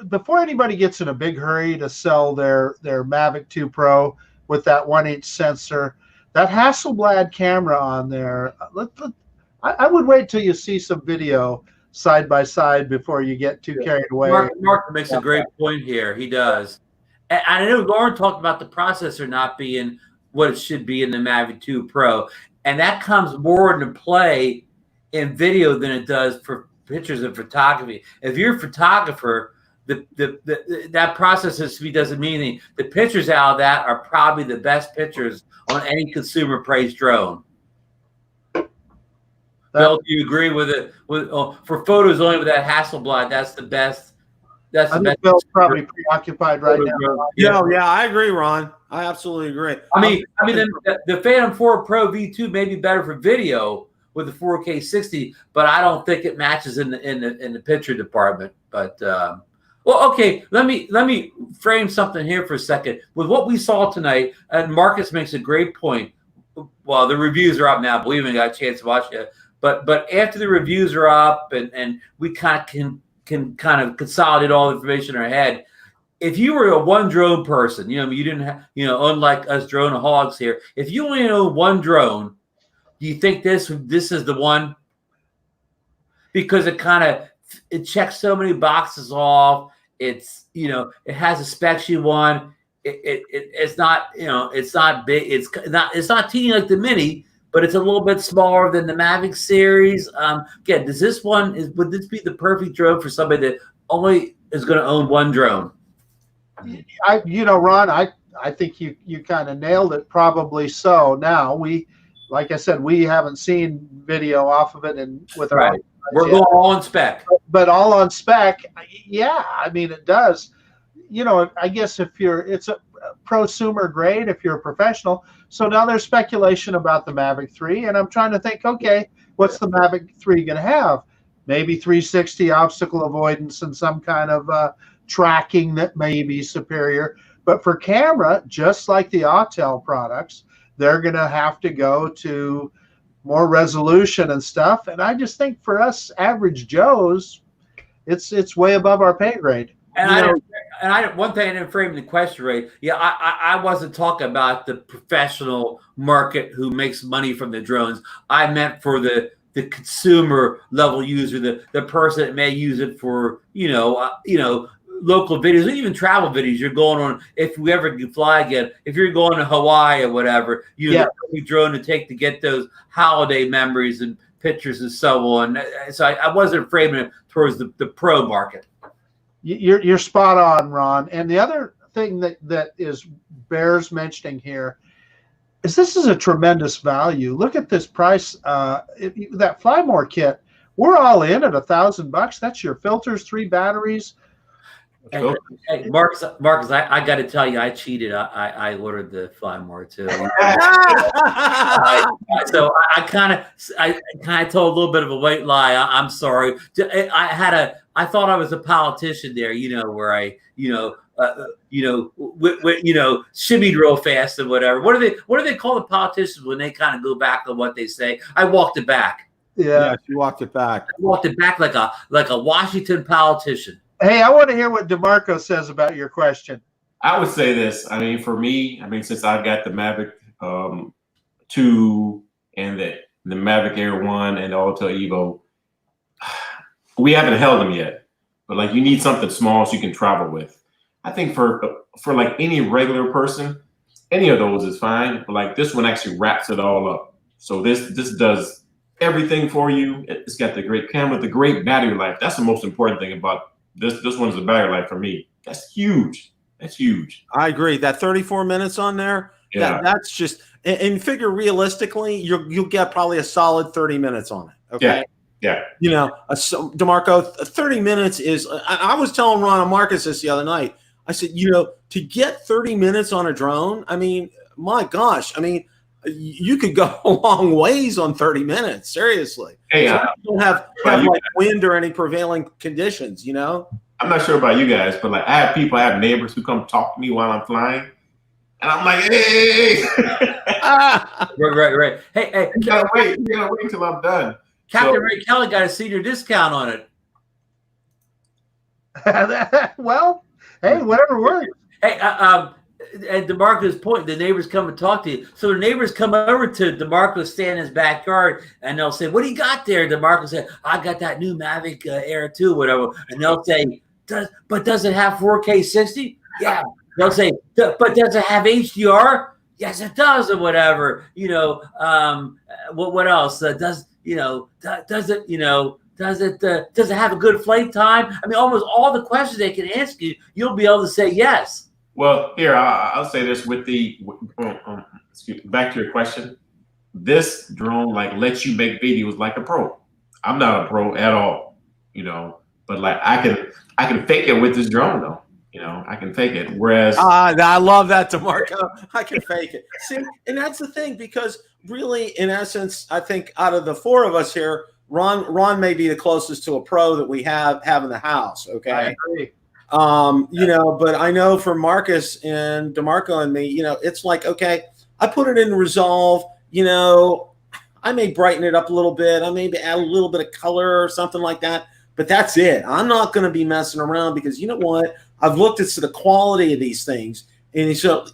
before anybody gets in a big hurry to sell their Mavic 2 Pro with that 1/8 sensor, that Hasselblad camera on there, I would wait till you see some video side by side before you get too carried away. Mark makes a great point here. He does. And I know Lauren talked about the processor not being what it should be in the Mavic 2 Pro, and that comes more into play in video than it does for pictures of photography. If you're a photographer, that processor speed doesn't mean anything. The pictures out of that are probably the best pictures on any consumer price drone. Bill, do you agree with it? For photos only with that Hasselblad, that's the best. That's the best. Bill's probably preoccupied right now. Yeah, I agree, Ron. I absolutely agree. I mean, the Phantom 4 Pro V2 may be better for video with the 4K 60, but I don't think it matches in the picture department. But well, okay, let me frame something here for a second. With what we saw tonight, and Marcus makes a great point. Well, the reviews are up now, but we haven't got a chance to watch it. But after the reviews are up and we kind of can kind of consolidate all the information in our head. If you were a one drone person, you didn't have, unlike us drone hogs here, if you only own one drone, do you think this is the one? Because it checks so many boxes off. It's it has a spec you want. It's not it's not big. It's not teeny like the Mini, but it's a little bit smaller than the Mavic series. Again, would this be the perfect drone for somebody that only is going to own one drone? Ron, I think you kind of nailed it. Probably so. Now like I said, we haven't seen video off of it, and with our we're going all on spec. But all on spec, yeah. I mean, it does. I guess it's a prosumer grade if you're a professional. So now there's speculation about the Mavic 3, and I'm trying to think, okay, what's the Mavic 3 going to have? Maybe 360 obstacle avoidance and some kind of tracking that may be superior. But for camera, just like the Autel products, they're going to have to go to more resolution and stuff. And I just think for us average Joes, it's way above our pay grade. And one thing I didn't frame the question right. Yeah, I wasn't talking about the professional market who makes money from the drones. I meant for the consumer level user, the person that may use it for local videos, even travel videos. You're going on, if we ever fly again, if you're going to Hawaii or whatever, you know, the drone to take to get those holiday memories and pictures and so on. So I wasn't framing it towards the pro market. You're spot on, Ron. And the other thing that bears mentioning here is this is a tremendous value. Look at this price. That Fly More kit, we're all in at $1,000. That's your filters, 3 batteries. Hey, Marcus, I got to tell you, I cheated. I ordered the Fly More too. So I kind of told a little bit of a white lie. I'm sorry. I thought I was a politician there, you know, where I, shimmied real fast and whatever. What do they call the politicians when they kind of go back on what they say? I walked it back. Yeah, you walked it back. I walked it back like a Washington politician. Hey, I want to hear what DeMarco says about your question. I would say this. I mean, for me, since I got the Mavic 2 and the Mavic Air 1 and the Alta Evo, we haven't held them yet. But like, you need something small so you can travel with. I think for like any regular person, any of those is fine. But like, this one actually wraps it all up. So this does everything for you. It's got the great camera, the great battery life. That's the most important thing about this one's the battery life for me. That's huge. That's huge. I agree. That 34 minutes on there, that's just, and figure realistically, you'll get probably a solid 30 minutes on it. Okay. Yeah. You know, DeMarco, 30 minutes is, I was telling Ron and Marcus this the other night. I said, to get 30 minutes on a drone, I mean, my gosh, I mean, you could go a long ways on 30 minutes. Seriously. Hey, so you don't have like wind or any prevailing conditions, you know? I'm not sure about you guys, but like, I have neighbors who come talk to me while I'm flying. And I'm like, hey. Right. Hey. You gotta wait until I'm done. Captain Ray Kelly got a senior discount on it. Well, hey, whatever works. Hey, at DeMarco's point, the neighbors come and talk to you. So the neighbors come over to DeMarco, stand in his backyard, and they'll say, "What do you got there?" DeMarco said, "I got that new Mavic Air 2, whatever." And they'll say, does it have 4K 60? Yeah. They'll say, "But does it have HDR?" Yes, it does, or whatever. What else? Does it have a good flight time? I mean, almost all the questions they can ask you, you'll be able to say yes. Well, here, I'll say this with back to your question. This drone lets you make videos like a pro. I'm not a pro at all, but like I can fake it with this drone though. I can fake it. Whereas I love that, DeMarco. I can fake it. See, and that's the thing, because really, in essence, I think out of the 4 of us here, Ron may be the closest to a pro that we have in the house. Okay. I agree. But I know for Marcus and DeMarco and me, it's like, okay, I put it in Resolve, I may brighten it up a little bit. I may add a little bit of color or something like that, but that's it. I'm not going to be messing around, because you know what? I've looked at the quality of these things. And so,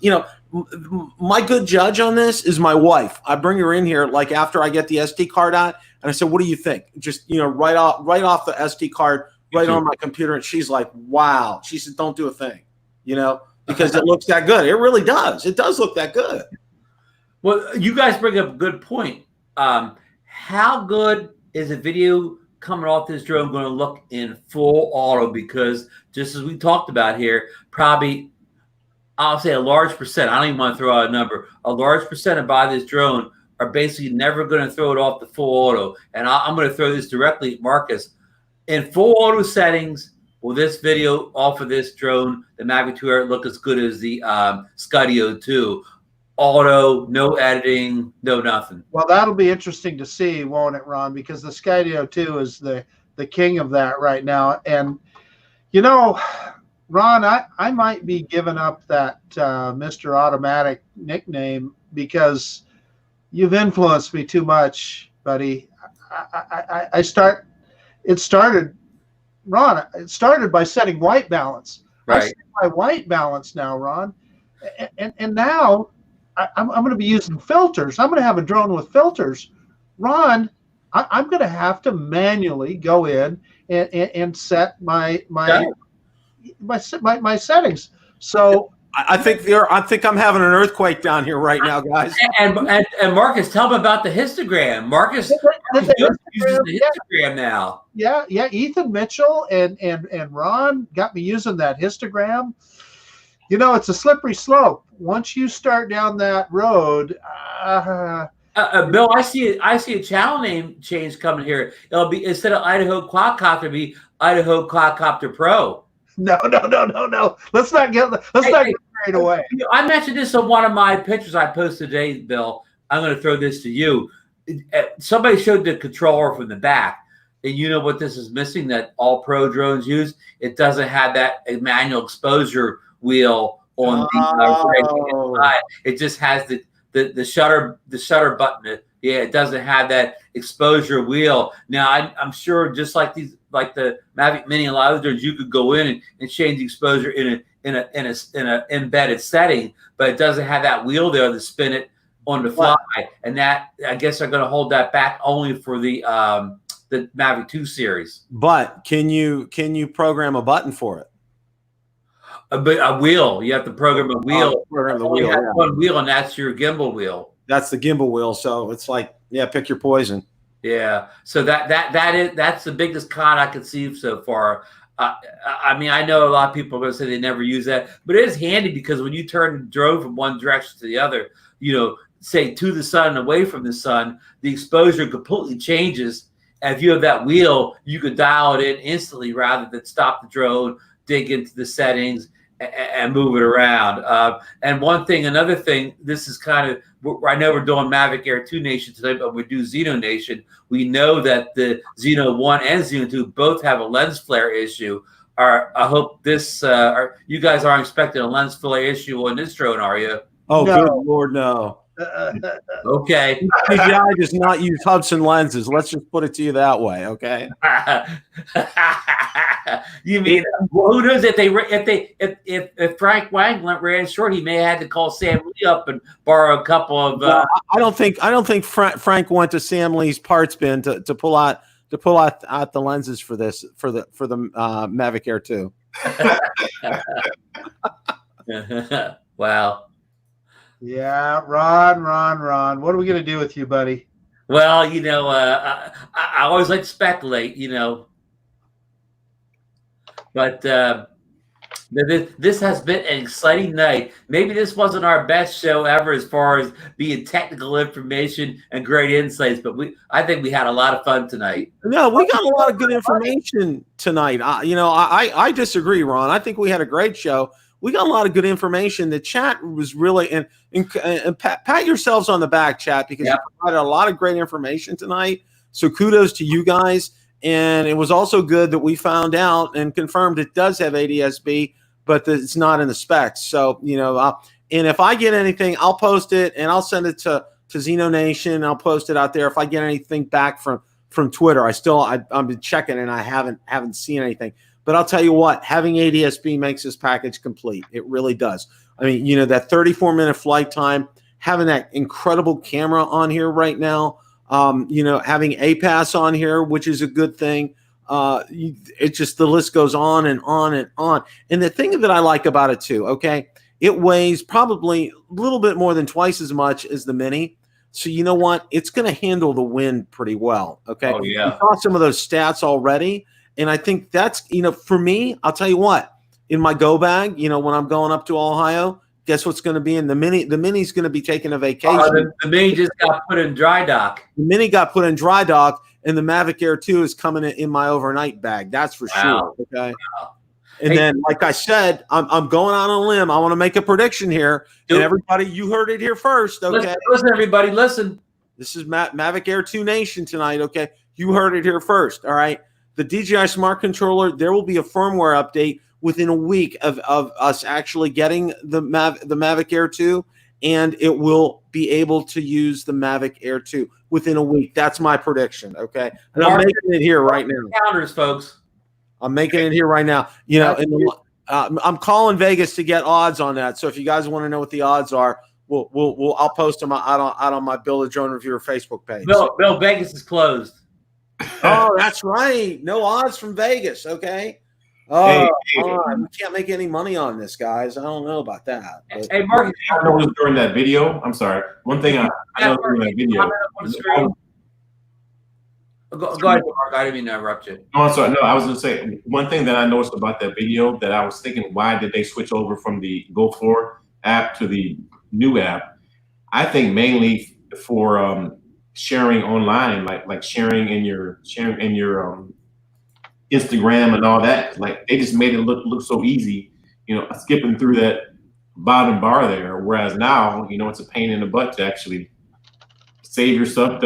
my good judge on this is my wife. I bring her in here, like after I get the SD card out, and I said, "What do you think?" Just, right off the SD card, right on my computer. And she's like, "Wow." She said, "Don't do a thing," because it looks that good. It really does. It does look that good. Well, you guys bring up a good point. How good is a video coming off this drone going to look in full auto? Because just as we talked about here, probably, I'll say a large percent, I don't even want to throw out a number, a large percent of buy this drone are basically never going to throw it off the full auto. And I'm going to throw this directly at Marcus. In full auto settings, will this video off of this drone, the Mavic Air, look as good as the Skydio 2? Auto, no editing, no nothing. Well, that'll be interesting to see, won't it, Ron? Because the Skydio 2 is the king of that right now. And, Ron, I might be giving up that Mr. Automatic nickname, because you've influenced me too much, buddy. It started by setting white balance. Right. I set my white balance now, Ron. And now I'm going to be using filters. I'm going to have a drone with filters. Ron, I'm going to have to manually go in and set my my settings. So I think I'm having an earthquake down here right now, guys. And Marcus, tell them about the histogram. Marcus uses the histogram now. Yeah. Ethan Mitchell and Ron got me using that histogram. You know, it's a slippery slope. Once you start down that road, Bill, I see a channel name change coming here. It'll be, instead of Idaho Quadcopter, it'll be Idaho Quadcopter Pro. No. Let's not get carried away. I mentioned this on one of my pictures I posted today, Bill. I'm going to throw this to you. Somebody showed the controller from the back, and you know what this is missing that all pro drones use? It doesn't have that manual exposure wheel on the side. It just has the shutter button. It doesn't have that exposure wheel. Now I'm sure just like the Mavic Mini and a lot of drones, you could go in and change the exposure in an embedded setting, but it doesn't have that wheel there to spin it on the fly. And that, I guess, they're going to hold that back only for the Mavic 2 series. But can you program a button for it? But a wheel, you have to program a wheel. Program the wheel. One wheel, and that's your gimbal wheel. That's the gimbal wheel. So it's like, pick your poison. Yeah. So that's the biggest con I could see so far. I mean, I know a lot of people are going to say they never use that, but it is handy because when you turn the drone from one direction to the other, say to the sun and away from the sun, the exposure completely changes. And if you have that wheel, you could dial it in instantly rather than stop the drone, dig into the settings, and move it around. And another thing, this is kind of, I know we're doing Mavic Air 2 Nation today, but we do ZinoNation. We know that the Zino 1 and Zino 2 both have a lens flare issue. I hope you guys aren't expecting a lens flare issue on this drone, are you? Oh, no. Good Lord, no. Okay. DJI does not use Hudson lenses. Let's just put it to you that way, okay? You mean, who knows if Frank Wang ran short, he may have had to call Sam Lee up and borrow a couple of. I don't think Frank went to Sam Lee's parts bin to pull out the lenses for the Mavic Air 2. Wow. Yeah, Ron, what are we going to do with you, buddy? Well, I always like to speculate, but this has been an exciting night. Maybe this wasn't our best show ever as far as being technical information and great insights, but I think we had a lot of fun tonight. No, we got a lot of good information tonight. I disagree, Ron. I think we had a great show. We got a lot of good information. The chat was really and pat yourselves on the back, chat, because you provided a lot of great information tonight. So kudos to you guys. And it was also good that we found out and confirmed it does have ADS-B, but that it's not in the specs. So and if I get anything, I'll post it and I'll send it to ZinoNation. I'll post it out there. If I get anything back from Twitter, I'm been checking and I haven't seen anything. But I'll tell you what, having ADS-B makes this package complete. It really does. I mean, that 34-minute flight time, having that incredible camera on here right now, having APAS on here, which is a good thing. It's just the list goes on and on and on. And the thing that I like about it too, okay, it weighs probably a little bit more than twice as much as the Mini. So you know what? It's going to handle the wind pretty well, okay? Oh, yeah. We saw some of those stats already. And I think that's, for me, I'll tell you what, in my go bag, when I'm going up to Ohio, guess what's going to be in the Mini? The Mini's going to be taking a vacation. The Mini just got put in dry dock. The Mini got put in dry dock, and the Mavic Air 2 is coming in my overnight bag. That's for sure. Okay. Wow. And then, like I said, I'm going out on a limb. I want to make a prediction here. And everybody, you heard it here first. Okay. Listen, everybody, listen. This is Mavic Air 2 Nation tonight. Okay. You heard it here first. All right. The DJI Smart Controller, there will be a firmware update within a week of us actually getting the Mavic Air 2, and it will be able to use the Mavic Air 2 within a week. That's my prediction, okay? And I'm making it here right now. Counters, folks. I'm making it here right now. I'm calling Vegas to get odds on that. So if you guys want to know what the odds are, I'll post them out on my Bill the Drone Reviewer Facebook page. Bill, Vegas is closed. Oh, that's right. No odds from Vegas. Okay. Oh, we can't make any money on this, guys. I don't know about that. But. Hey, Mark, I noticed during that video. I'm sorry. One thing I noticed during that video. on the screen. Go ahead, Mark. I didn't mean to interrupt you. No, I'm sorry. No, I was going to say one thing that I noticed about that video that I was thinking, why did they switch over from the GoFloor app to the new app? I think mainly for sharing online, like sharing in your Instagram and all that. Like they just made it look so easy, skipping through that bottom bar there. Whereas now, it's a pain in the butt to actually save your stuff,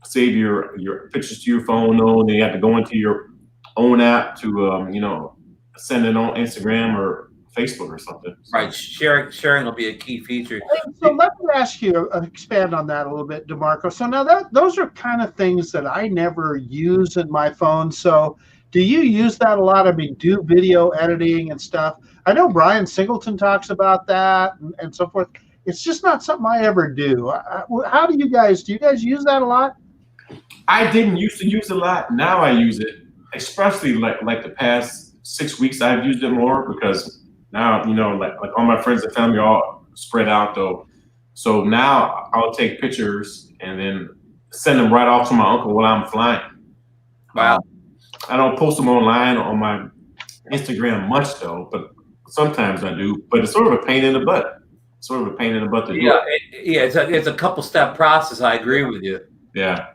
save your pictures to your phone. Then you have to go into your own app to send it on Instagram or Facebook or something. Right, sharing will be a key feature. So let me ask you, expand on that a little bit, DeMarco. So now those are kind of things that I never use in my phone. So do you use that a lot? I mean, do video editing and stuff. I know Brian Singleton talks about that and so forth. It's just not something I ever do. How do you guys use that a lot? I didn't used to use it a lot. Now I use it, especially like the past 6 weeks. I've used it more because now, like all my friends and family are all spread out though. So now I'll take pictures and then send them right off to my uncle while I'm flying. Wow. I don't post them online on my Instagram much though, but sometimes I do. But it's sort of a pain in the butt. To do. Yeah, it's a couple step process. I agree with you. Yeah.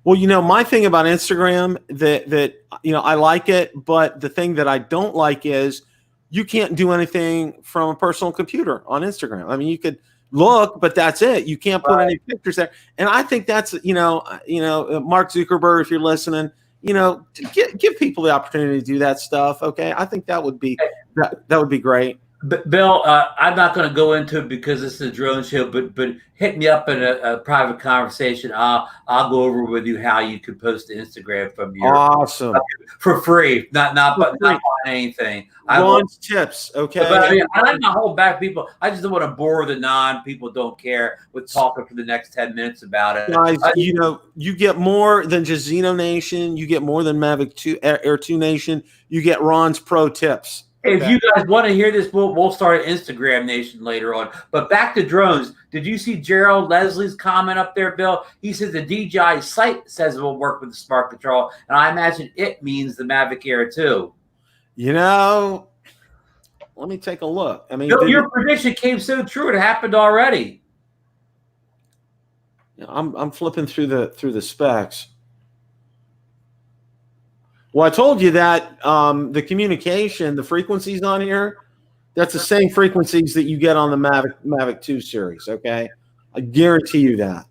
Well, my thing about Instagram that I like it, but the thing that I don't like is you can't do anything from a personal computer on Instagram. I mean, you could look, but that's it. You can't put any pictures there. And I think that's, Mark Zuckerberg, if you're listening, give people the opportunity to do that stuff. Okay. I think that would be great. But Bill, I'm not going to go into it because this is a drone show, but hit me up in a private conversation. I'll go over with you how you could post to Instagram from your awesome for free, not buying anything. Ron's tips, okay. But I'm not holding back people. I just don't want to bore the people don't care with talking for the next 10 minutes about it. Guys, you get more than just ZinoNation. You get more than Mavic Air 2 Nation. You get Ron's pro tips. If you guys want to hear this, we'll start an Instagram Nation later on. But back to drones. Did you see Gerald Leslie's comment up there, Bill? He says the DJI site says it will work with the smart control, and I imagine it means the Mavic Air too. Let me take a look. I mean, Bill, your prediction came so true; it happened already. I'm flipping through the specs. Well, I told you that the communication, the frequencies on here, that's the same frequencies that you get on the Mavic 2 series, okay? I guarantee you that.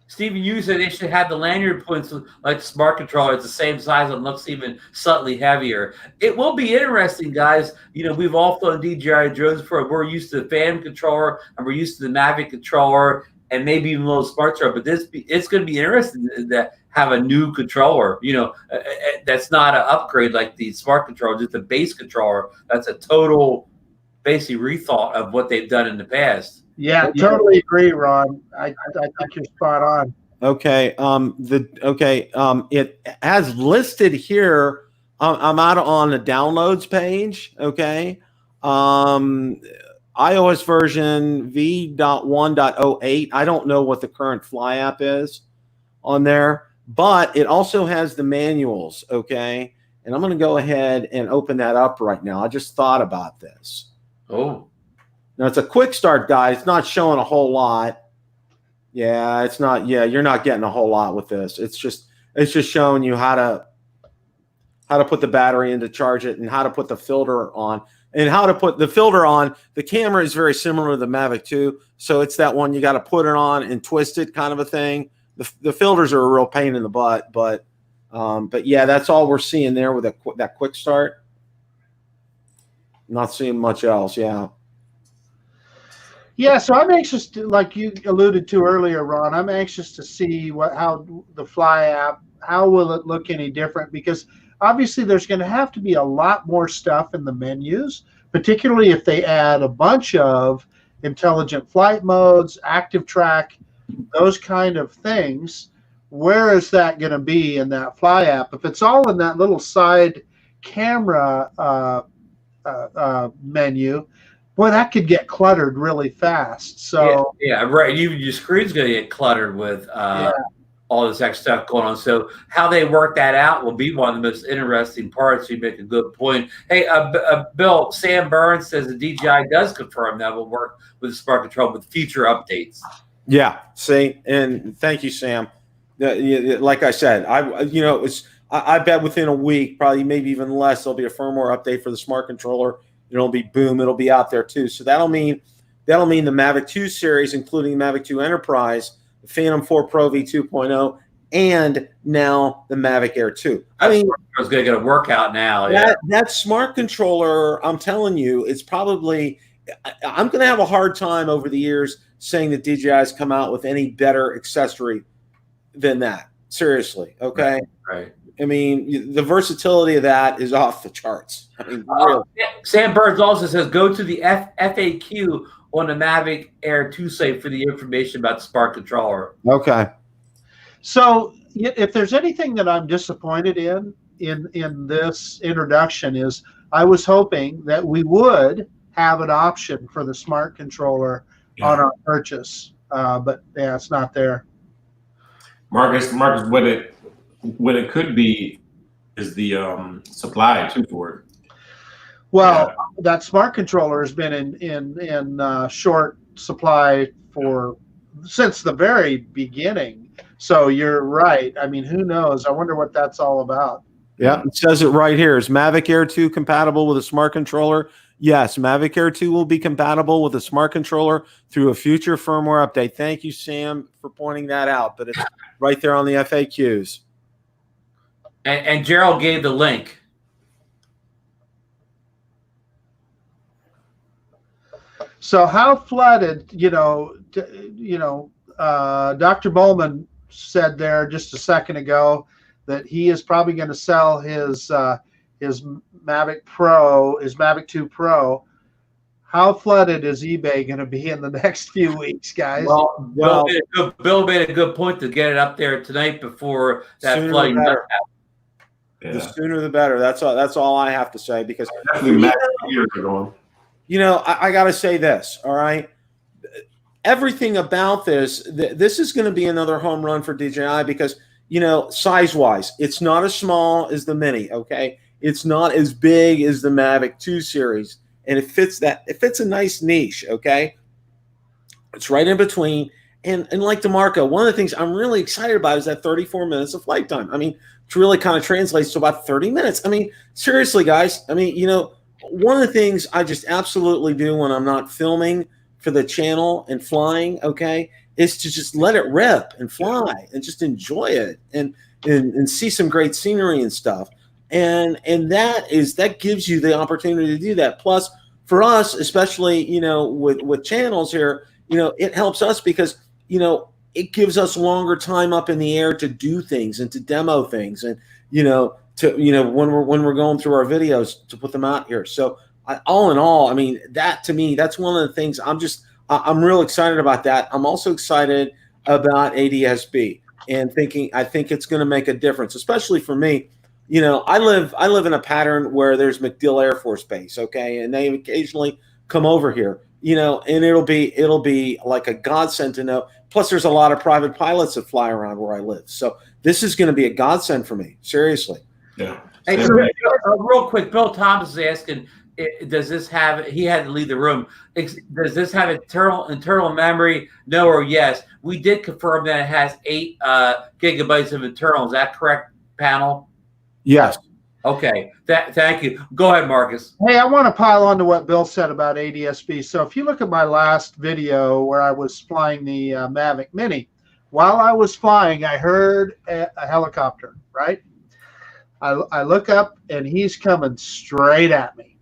Stephen, you said they should have the lanyard points like the smart controller. It's the same size and looks even slightly heavier. It will be interesting, guys. We've all flown DJI drones before. We're used to the fan controller and we're used to the Mavic controller and maybe even a little smart controller. But it's going to be interesting that have a new controller, that's not an upgrade like the smart controller, just a base controller. That's a total, basically rethought of what they've done in the past. Yeah, totally agree, Ron. I think you're spot on. Okay, it has listed here. I'm out on the downloads page. Okay, iOS version v.1.08. I don't know what the current Fly app is on there. But it also has the manuals, okay? And I'm going to go ahead and open that up right now. I just thought about this. Oh. Now, it's a quick start guide. It's not showing a whole lot. Yeah, it's not. Yeah, you're not getting a whole lot with this. It's just showing you how to put the battery in to charge it and how to put the filter on. And how to put the filter on. The camera is very similar to the Mavic 2. So it's that one you got to put it on and twist it kind of a thing. The filters are a real pain in the butt, but yeah, that's all we're seeing there with that quick start. Not seeing much else. Yeah. Yeah, so I'm anxious to, like you alluded to earlier, Ron. I'm anxious to see how the Fly app, how will it look any different? Because obviously there's going to have to be a lot more stuff in the menus, particularly if they add a bunch of intelligent flight modes, active track, those kind of things, where is that going to be in that fly app? If it's all in that little side camera menu, boy, that could get cluttered really fast. So yeah, right. Your screen's going to get cluttered with all this extra stuff going on. So how they work that out will be one of the most interesting parts. You make a good point. Hey, Bill, Sam Burns says the DJI does confirm that will work with the Smart Control with future updates. Yeah, see, and thank you, Sam. Like I said, I bet within a week, probably maybe even less, there'll be a firmware update for the Smart Controller. It'll be boom. It'll be out there too. So that'll mean the Mavic 2 series, including Mavic 2 Enterprise, the Phantom 4 Pro V2.0, and now the Mavic Air 2. I mean, it's going to get a workout now. That Smart Controller, I'm telling you, it's probably. I'm going to have a hard time over the years saying that DJI has come out with any better accessory than that. Seriously, okay? Right. I mean, the versatility of that is off the charts. I mean, really. Sam Burns also says, go to the FAQ on the Mavic Air 2 site for the information about the Smart Controller. Okay. So if there's anything that I'm disappointed in this introduction is I was hoping that we would have an option for the Smart Controller on our purchase, but yeah, it's not there. Marcus, what it could be is the supply too for it. Well, that Smart Controller has been in short supply since the very beginning. So you're right. I mean, who knows? I wonder what that's all about. Yeah, it says it right here. Is Mavic Air 2 compatible with a Smart Controller? Yes, Mavic Air 2 will be compatible with a Smart Controller through a future firmware update. Thank you, Sam, for pointing that out. But it's right there on the FAQs. And Gerald gave the link. So how flooded, Dr. Bowman said there just a second ago that he is probably going to sell his Mavic Pro, his Mavic 2 Pro. How flooded is eBay going to be in the next few weeks, guys? Well, Bill made a good point to get it up there tonight before that flooding does happen. The sooner the better. That's all I have to say, because I got to say this, all right? Everything about this is going to be another home run for DJI because, size-wise, it's not as small as the Mini, okay? It's not as big as the Mavic 2 series, and it fits a nice niche, okay? It's right in between. And like DeMarco, one of the things I'm really excited about is that 34 minutes of flight time. I mean, it really kind of translates to about 30 minutes. I mean, seriously, guys. I mean, one of the things I just absolutely do when I'm not filming for the channel and flying, okay, is to just let it rip and fly and just enjoy it and see some great scenery and stuff. And that gives you the opportunity to do that. Plus, for us, especially, with channels here, it helps us because, it gives us longer time up in the air to do things and to demo things and, when we're going through our videos to put them out here. So all in all, I mean, that to me, that's one of the things I'm real excited about that. I'm also excited about ADS-B and I think it's going to make a difference, especially for me. I live in a pattern where there's MacDill Air Force Base, okay, and they occasionally come over here, and it'll be like a godsend to know. Plus, there's a lot of private pilots that fly around where I live, so this is going to be a godsend for me, seriously. Yeah. Hey, real quick, Bill Thomas is asking, does this have? He had to leave the room. Does this have internal memory? No or yes? We did confirm that it has 8 gigabytes of internal. Is that correct, panel? Yes. Okay. Thank you. Go ahead, Marcus. Hey, I want to pile on to what Bill said about ADS-B. So if you look at my last video where I was flying the Mavic Mini, while I was flying, I heard a helicopter, right? I look up, and he's coming straight at me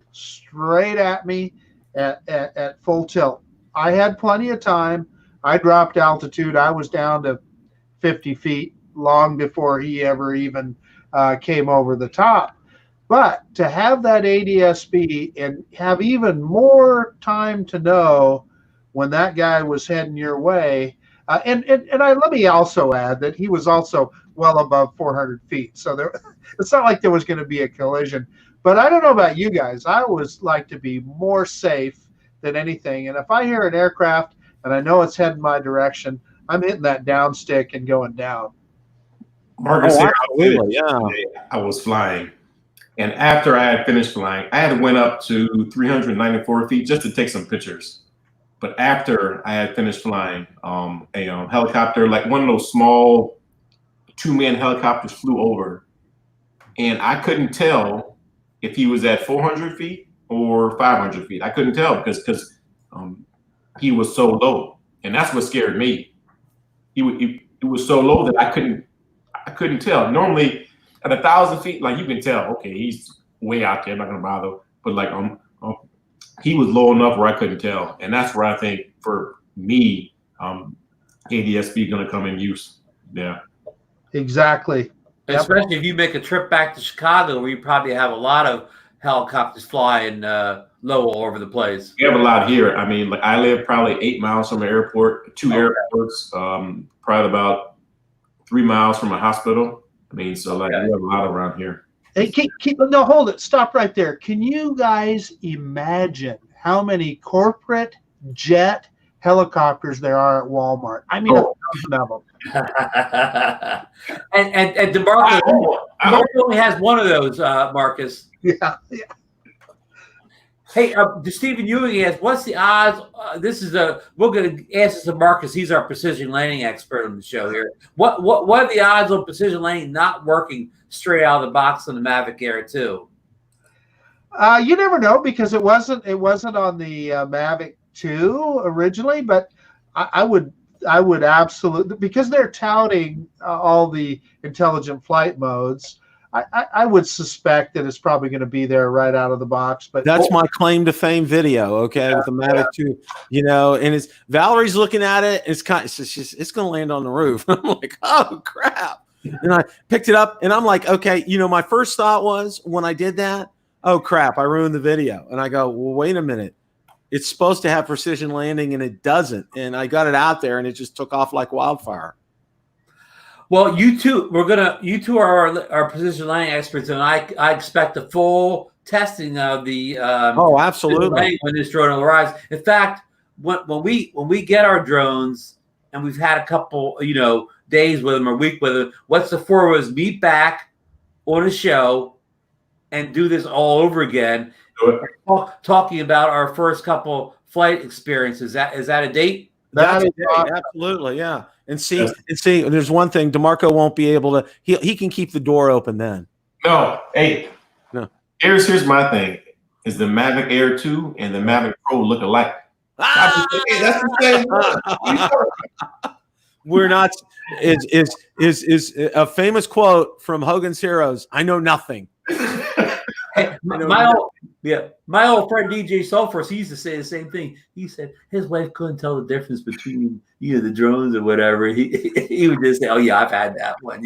at full tilt. I had plenty of time. I dropped altitude. I was down to 50 feet long before he ever even came over the top. But to have that ADS-B and have even more time to know when that guy was heading your way, Let me also add that he was also well above 400 feet. So it's not like there was going to be a collision. But I don't know about you guys. I always like to be more safe than anything. And if I hear an aircraft and I know it's heading my direction, I'm hitting that down stick and going down. Marcus, absolutely, yeah. I was flying. And after I had finished flying, I had went up to 394 feet just to take some pictures. But after I had finished flying, a helicopter, like one of those small 2-man helicopters, flew over. And I couldn't tell if he was at 400 feet or 500 feet. I couldn't tell because he was so low. And that's what scared me. He was so low that I couldn't tell. Normally, at 1,000 feet, like you can tell, okay, he's way out there, I'm not gonna bother. But like he was low enough where I couldn't tell. And that's where I think for me, ADS-B gonna come in use. Yeah. Exactly. Especially if you make a trip back to Chicago, where you probably have a lot of helicopters flying low all over the place. We have a lot here. I mean, like I live probably 8 miles from an airport, 2 airports, probably about 3 miles from a hospital. I mean, so like we have a lot around here. Hey, no, hold it. Stop right there. Can you guys imagine how many corporate jet helicopters there are at Walmart? I mean, 1,000 of them. and DeMarco only has one of those, Marcus. Yeah. Hey, Stephen Ewing asks, what's the odds? We're going to ask this to Marcus. He's our precision landing expert on the show here. What are the odds of precision landing not working straight out of the box on the Mavic Air 2? You never know, because it wasn't on the Mavic 2 originally, but I would absolutely, because they're touting all the intelligent flight modes. I would suspect that it's probably going to be there right out of the box. But that's my claim to fame video, okay, with the Mavic 2, and it's Valerie's looking at it. It's going to land on the roof. I'm like, oh crap! And I picked it up, and I'm like, okay, my first thought was when I did that, oh crap, I ruined the video. And I go, well, wait a minute, it's supposed to have precision landing, and it doesn't. And I got it out there, and it just took off like wildfire. Well, you two are our precision landing experts, and I expect a full testing of the absolutely when this drone arrives. In fact, when we get our drones and we've had a couple days with them or week with them, what's the four of us meet back on a show and do this all over again, talking about our first couple flight experiences. Is that a date? That's a date, absolutely, yeah. And see, there's one thing, DeMarco won't be able to. He can keep the door open then. No. Here's my thing: is the Mavic Air 2 and the Mavic Pro look alike? That's the same. We're not. Is a famous quote from Hogan's Heroes? I know nothing. Hey, my old friend DJ Sulfur, he used to say the same thing. He said his wife couldn't tell the difference between the drones or whatever. He would just say, "Oh yeah, I've had that one."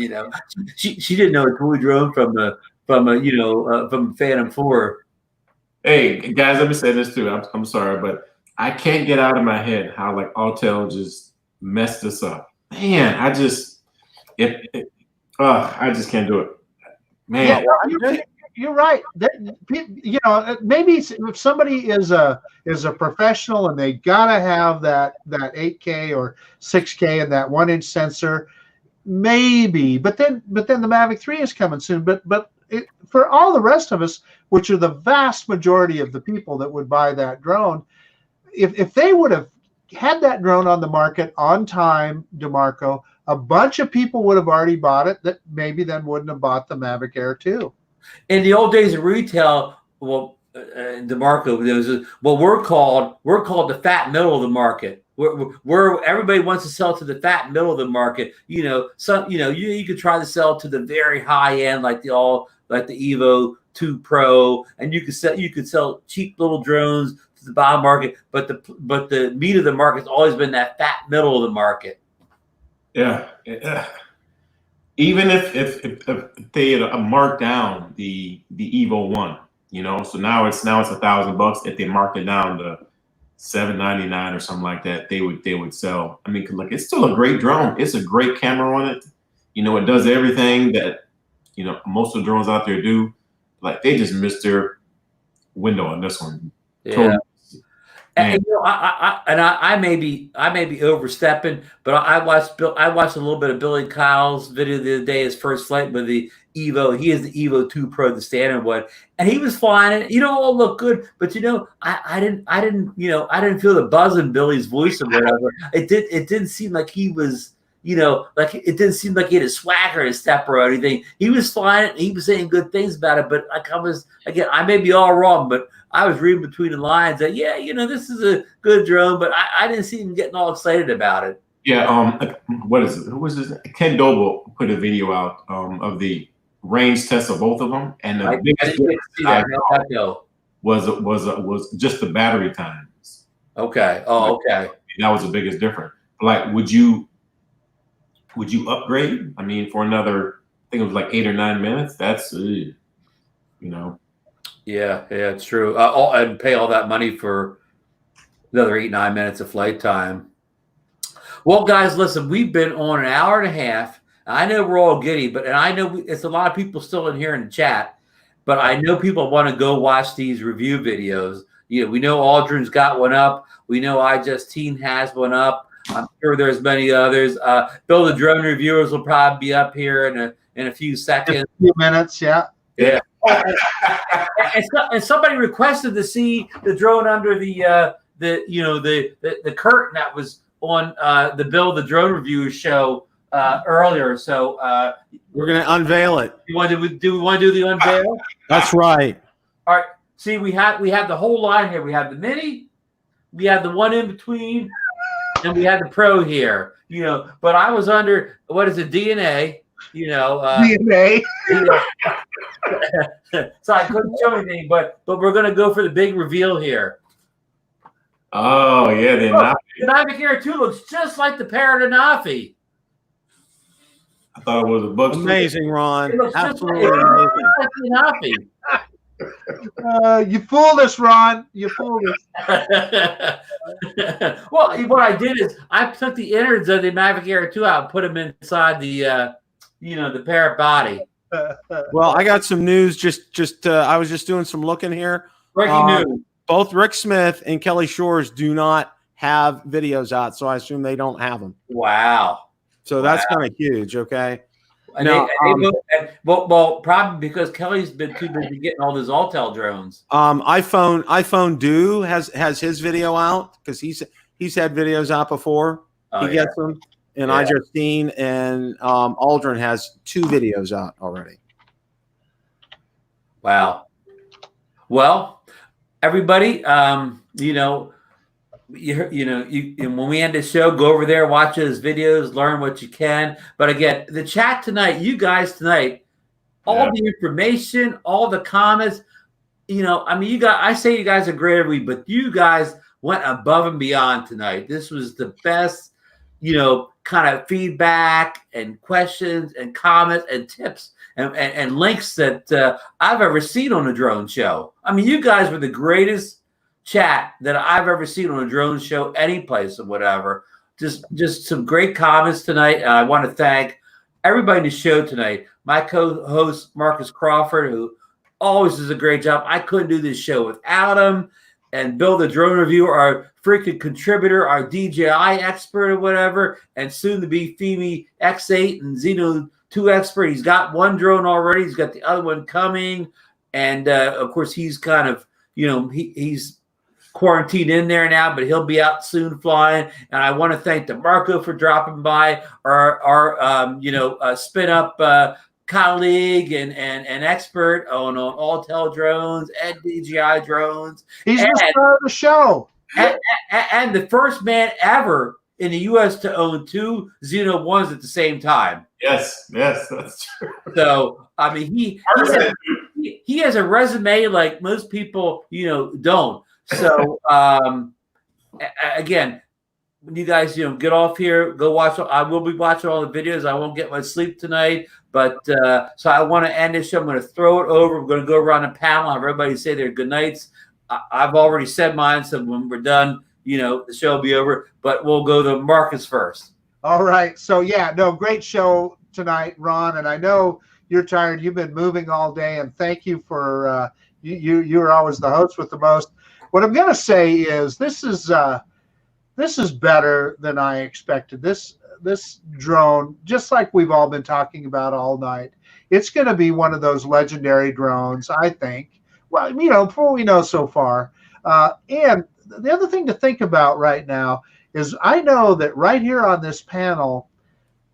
She didn't know a toy drone from a Phantom 4. Hey guys, let me say this too. I'm sorry, but I can't get out of my head how like Autel just messed this up. Man, I just can't do it. Man. Yeah, you're right. Maybe if somebody is a professional and they gotta have that 8K or 6K and that 1-inch sensor, maybe. But then the Mavic 3 is coming soon. But for all the rest of us, which are the vast majority of the people that would buy that drone, if they would have had that drone on the market on time, DeMarco, a bunch of people would have already bought it that maybe then wouldn't have bought the Mavic Air 2. In the old days of retail, DeMarco, we're called the fat middle of the market. Where everybody wants to sell to the fat middle of the market. You could try to sell to the very high end, like the Evo 2 Pro, and you could sell cheap little drones to the bottom market. But the meat of the market's always been that fat middle of the market. Yeah. Even if they had marked down the Evo 1, so now it's $1,000 if they marked it down to $7.99 or something like that. They would sell. I mean, like, it's still a great drone. It's a great camera on it. You know, it does everything that, you know, most of the drones out there do. Like, they just missed their window on this one. Yeah. Totally. And you know, I may be overstepping, but I watched a little bit of Billy Kyle's video the other day, his first flight with the Evo. He is the Evo 2 Pro, the standard one, and he was flying it. You know, all looked good, but you know, I didn't feel the buzz in Billy's voice or whatever. It didn't seem like he was, you know, like it didn't seem like he had a swagger in his step or anything. He was flying it. He was saying good things about it, but like I may be all wrong, but I was reading between the lines that, yeah, you know, this is a good drone, but I didn't see him getting all excited about it. Yeah. What is it? Who was this? Ken Doble put a video out of the range test of both of them, and the biggest was just the battery times. Okay. Oh, okay. That was the biggest difference. Like, would you upgrade? I mean, for another, I think it was like 8 or 9 minutes. That's, you know. Yeah, it's true. And pay all that money for another 8, 9 minutes of flight time. Well, guys, listen, we've been on an hour and a half. I know we're all giddy, and I know it's a lot of people still in here in the chat, but I know people want to go watch these review videos. You know, we know Aldrin's got one up. We know iJustine has one up. I'm sure there's many others. Bill, the drone reviewers will probably be up here in a few seconds. A few minutes, yeah. Yeah. And somebody requested to see the drone under the curtain that was on the Bill the Drone Review show earlier. So we're gonna unveil it. Do we want to do the unveil? That's right. All right. See, we have the whole line here. We have the Mini, we have the one in between, and we have the Pro here. You know, but I was under what is it, DNA? You know, DNA. So I couldn't show anything, but we're gonna go for the big reveal here. Oh yeah, the Mavic Air 2 looks just like the Paranafi. I thought it was a book. Amazing, Ron. It looks Absolutely just amazing. like the Nafi. You fooled us, Ron. You fooled us. Well, what I did is I took the innards of the Mavic Air 2 out and put them inside the the parrot body. Well, I got some news. I was just doing some looking here. Breaking news. Both Rick Smith and Kelly Shores do not have videos out, so I assume they don't have them. Wow. So that's kind of huge. Okay. No, well, probably because Kelly's been too busy getting all those Altel drones. iPhone Do has his video out because he's had videos out before. He gets them. And iJustine and Aldrin has 2 videos out already. Wow. Well, everybody, when we end the show, go over there, watch those videos, learn what you can. But again, the chat tonight, you guys tonight, all the information, all the comments, I say you guys are great every week, but you guys went above and beyond tonight. This was the best, kind of feedback and questions and comments and tips and links that I've ever seen on a drone show. I mean, you guys were the greatest chat that I've ever seen on a drone show, any place or whatever. Just some great comments tonight. And I want to thank everybody in the show tonight. My co-host, Marcus Crawford, who always does a great job. I couldn't do this show without him. And Bill, the drone reviewer, our freaking contributor, our DJI expert or whatever, and soon to be Femi X8 and Zino 2 expert. He's got one drone already. He's got the other one coming. And of course, he's kind of, he's quarantined in there now, but he'll be out soon flying. And I want to thank DeMarco for dropping by, our spin up colleague and expert on Altel drones and DJI drones. He's the star of the show. And the first man ever in the U.S. to own 2 Zino 1s at the same time. Yes, that's true. So, I mean, he has a resume like most people, don't. So, again, when you guys, get off here, go watch. I will be watching all the videos. I won't get much sleep tonight, but so I want to end this show. I'm going to throw it over. We're going to go around the panel. Have everybody say their good nights. I've already said mine, so when we're done, the show will be over. But we'll go to Marcus first. All right. So yeah, no, great show tonight, Ron. And I know you're tired. You've been moving all day, and thank you for you're always the host with the most. What I'm going to say is this is better than I expected. This drone, just like we've all been talking about all night, it's going to be one of those legendary drones, I think. Well, from what we know so far. And the other thing to think about right now is I know that right here on this panel,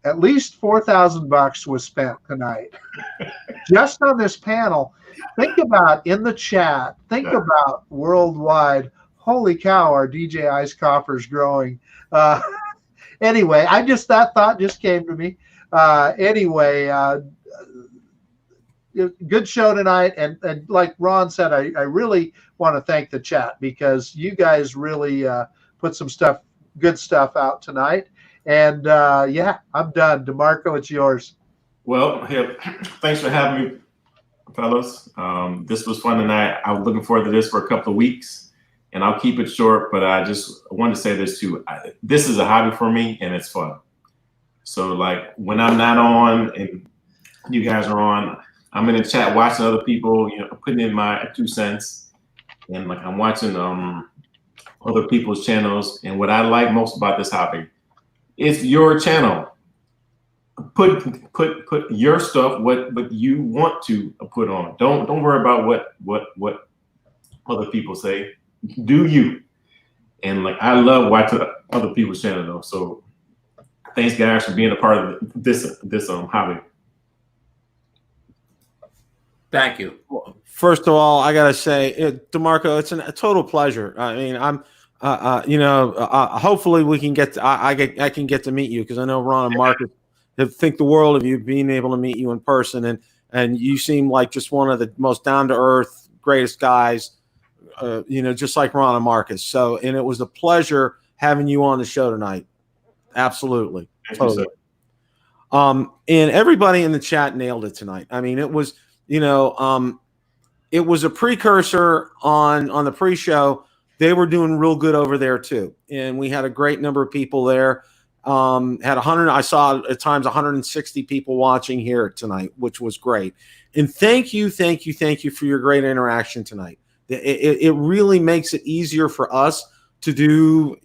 at least $4,000 was spent tonight just on this panel. Think about in the chat. Think about worldwide. Holy cow, our DJI's coffer's growing. Anyway, that thought just came to me. Good show tonight, and like Ron said, I really want to thank the chat because you guys really put some good stuff out tonight. And yeah, I'm done. DeMarco, it's yours. Well, hey, thanks for having me, fellas. This was fun tonight. I was looking forward to this for a couple of weeks, and I'll keep it short, but I just wanted to say this too. This is a hobby for me, and it's fun. So like when I'm not on and you guys are on, I'm in the chat watching other people, putting in my 2 cents, and like I'm watching other people's channels. And what I like most about this hobby, it's your channel. Put your stuff what you want to put on. Don't worry about what other people say. Do you? And like I love watching other people's channel though. So thanks guys for being a part of this hobby. Thank you. First of all, I gotta say, DeMarco, it's a total pleasure. I mean, I'm, hopefully we can get. I can get to meet you because I know Ron and Marcus think the world of you being able to meet you in person, and you seem like just one of the most down to earth, greatest guys. Just like Ron and Marcus. So, and it was a pleasure having you on the show tonight. Absolutely, totally. And everybody in the chat nailed it tonight. I mean, it was. It was a precursor on the pre-show. They were doing real good over there too, and we had a great number of people there. Had 100. I saw at times 160 people watching here tonight, which was great. And thank you for your great interaction tonight. It really makes it easier for us to do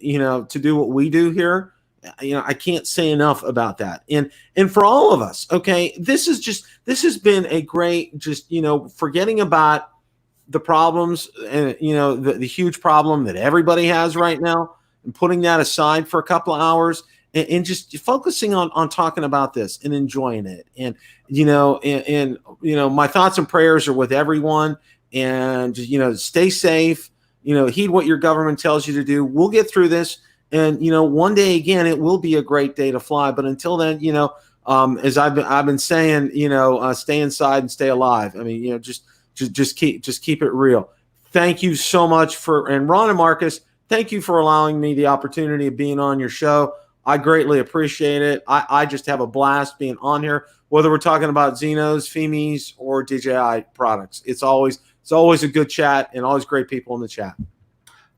what we do here. I can't say enough about that. And for all of us, okay, this has been a great, forgetting about the problems and, the huge problem that everybody has right now and putting that aside for a couple of hours and just focusing on talking about this and enjoying it. And, my thoughts and prayers are with everyone and, stay safe, heed what your government tells you to do. We'll get through this. And one day again, it will be a great day to fly. But until then, as I've been saying, stay inside and stay alive. I mean, just keep it real. Thank you so much and Ron and Marcus, thank you for allowing me the opportunity of being on your show. I greatly appreciate it. I just have a blast being on here, whether we're talking about Zinos, FEMIs, or DJI products. It's always a good chat and always great people in the chat.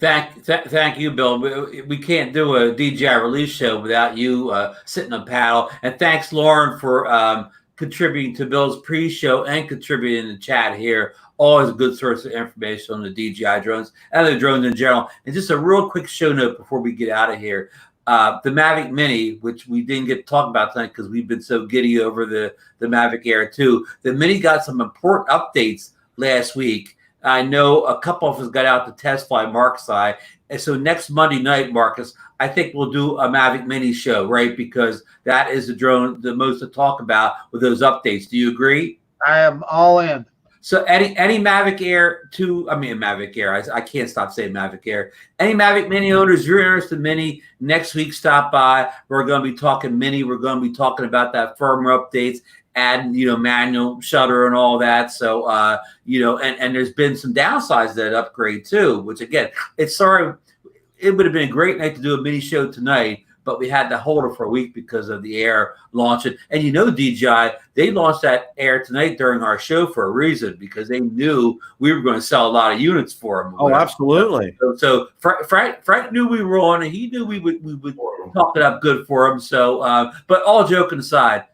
Thank you, Bill. We can't do a DJI release show without you sitting on panel. And thanks, Lauren, for contributing to Bill's pre-show and contributing in the chat here. Always a good source of information on the DJI drones and the drones in general. And just a real quick show note before we get out of here. The Mavic Mini, which we didn't get to talk about tonight because we've been so giddy over the Mavic Air 2. The Mini got some important updates last week. I know a couple of us got out to test fly Mark's eye. And so next Monday night, Marcus, I think we'll do a Mavic Mini show, right? Because that is the drone the most to talk about with those updates. Do you agree? I am all in. So any Mavic Air 2, Mavic Air, I can't stop saying Mavic Air. Any Mavic Mini owners, you're interested in Mini, next week stop by. We're going to be talking Mini. We're going to be talking about that firmware updates. Add, manual shutter and all that. So, and there's been some downsides to that upgrade too, which again, it would have been a great night to do a mini show tonight, but we had to hold it for a week because of the Air launching. And you know, DJI, they launched that Air tonight during our show for a reason, because they knew we were going to sell a lot of units for them. Oh, absolutely. So Frank knew we were on, and he knew we would talk it up good for him. So, but all joking aside,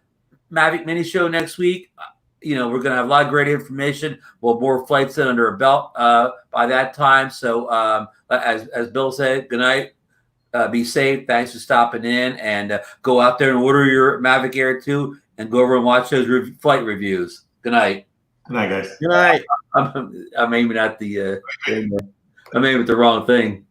Mavic Mini Show next week. You know, we're going to have a lot of great information. We'll have more flights in under a belt by that time. So, as Bill said, good night. Be safe. Thanks for stopping in, and go out there and order your Mavic Air 2 and go over and watch those flight reviews. Good night. Good night, guys. Good night. I'm aiming at the I'm aiming at the wrong thing.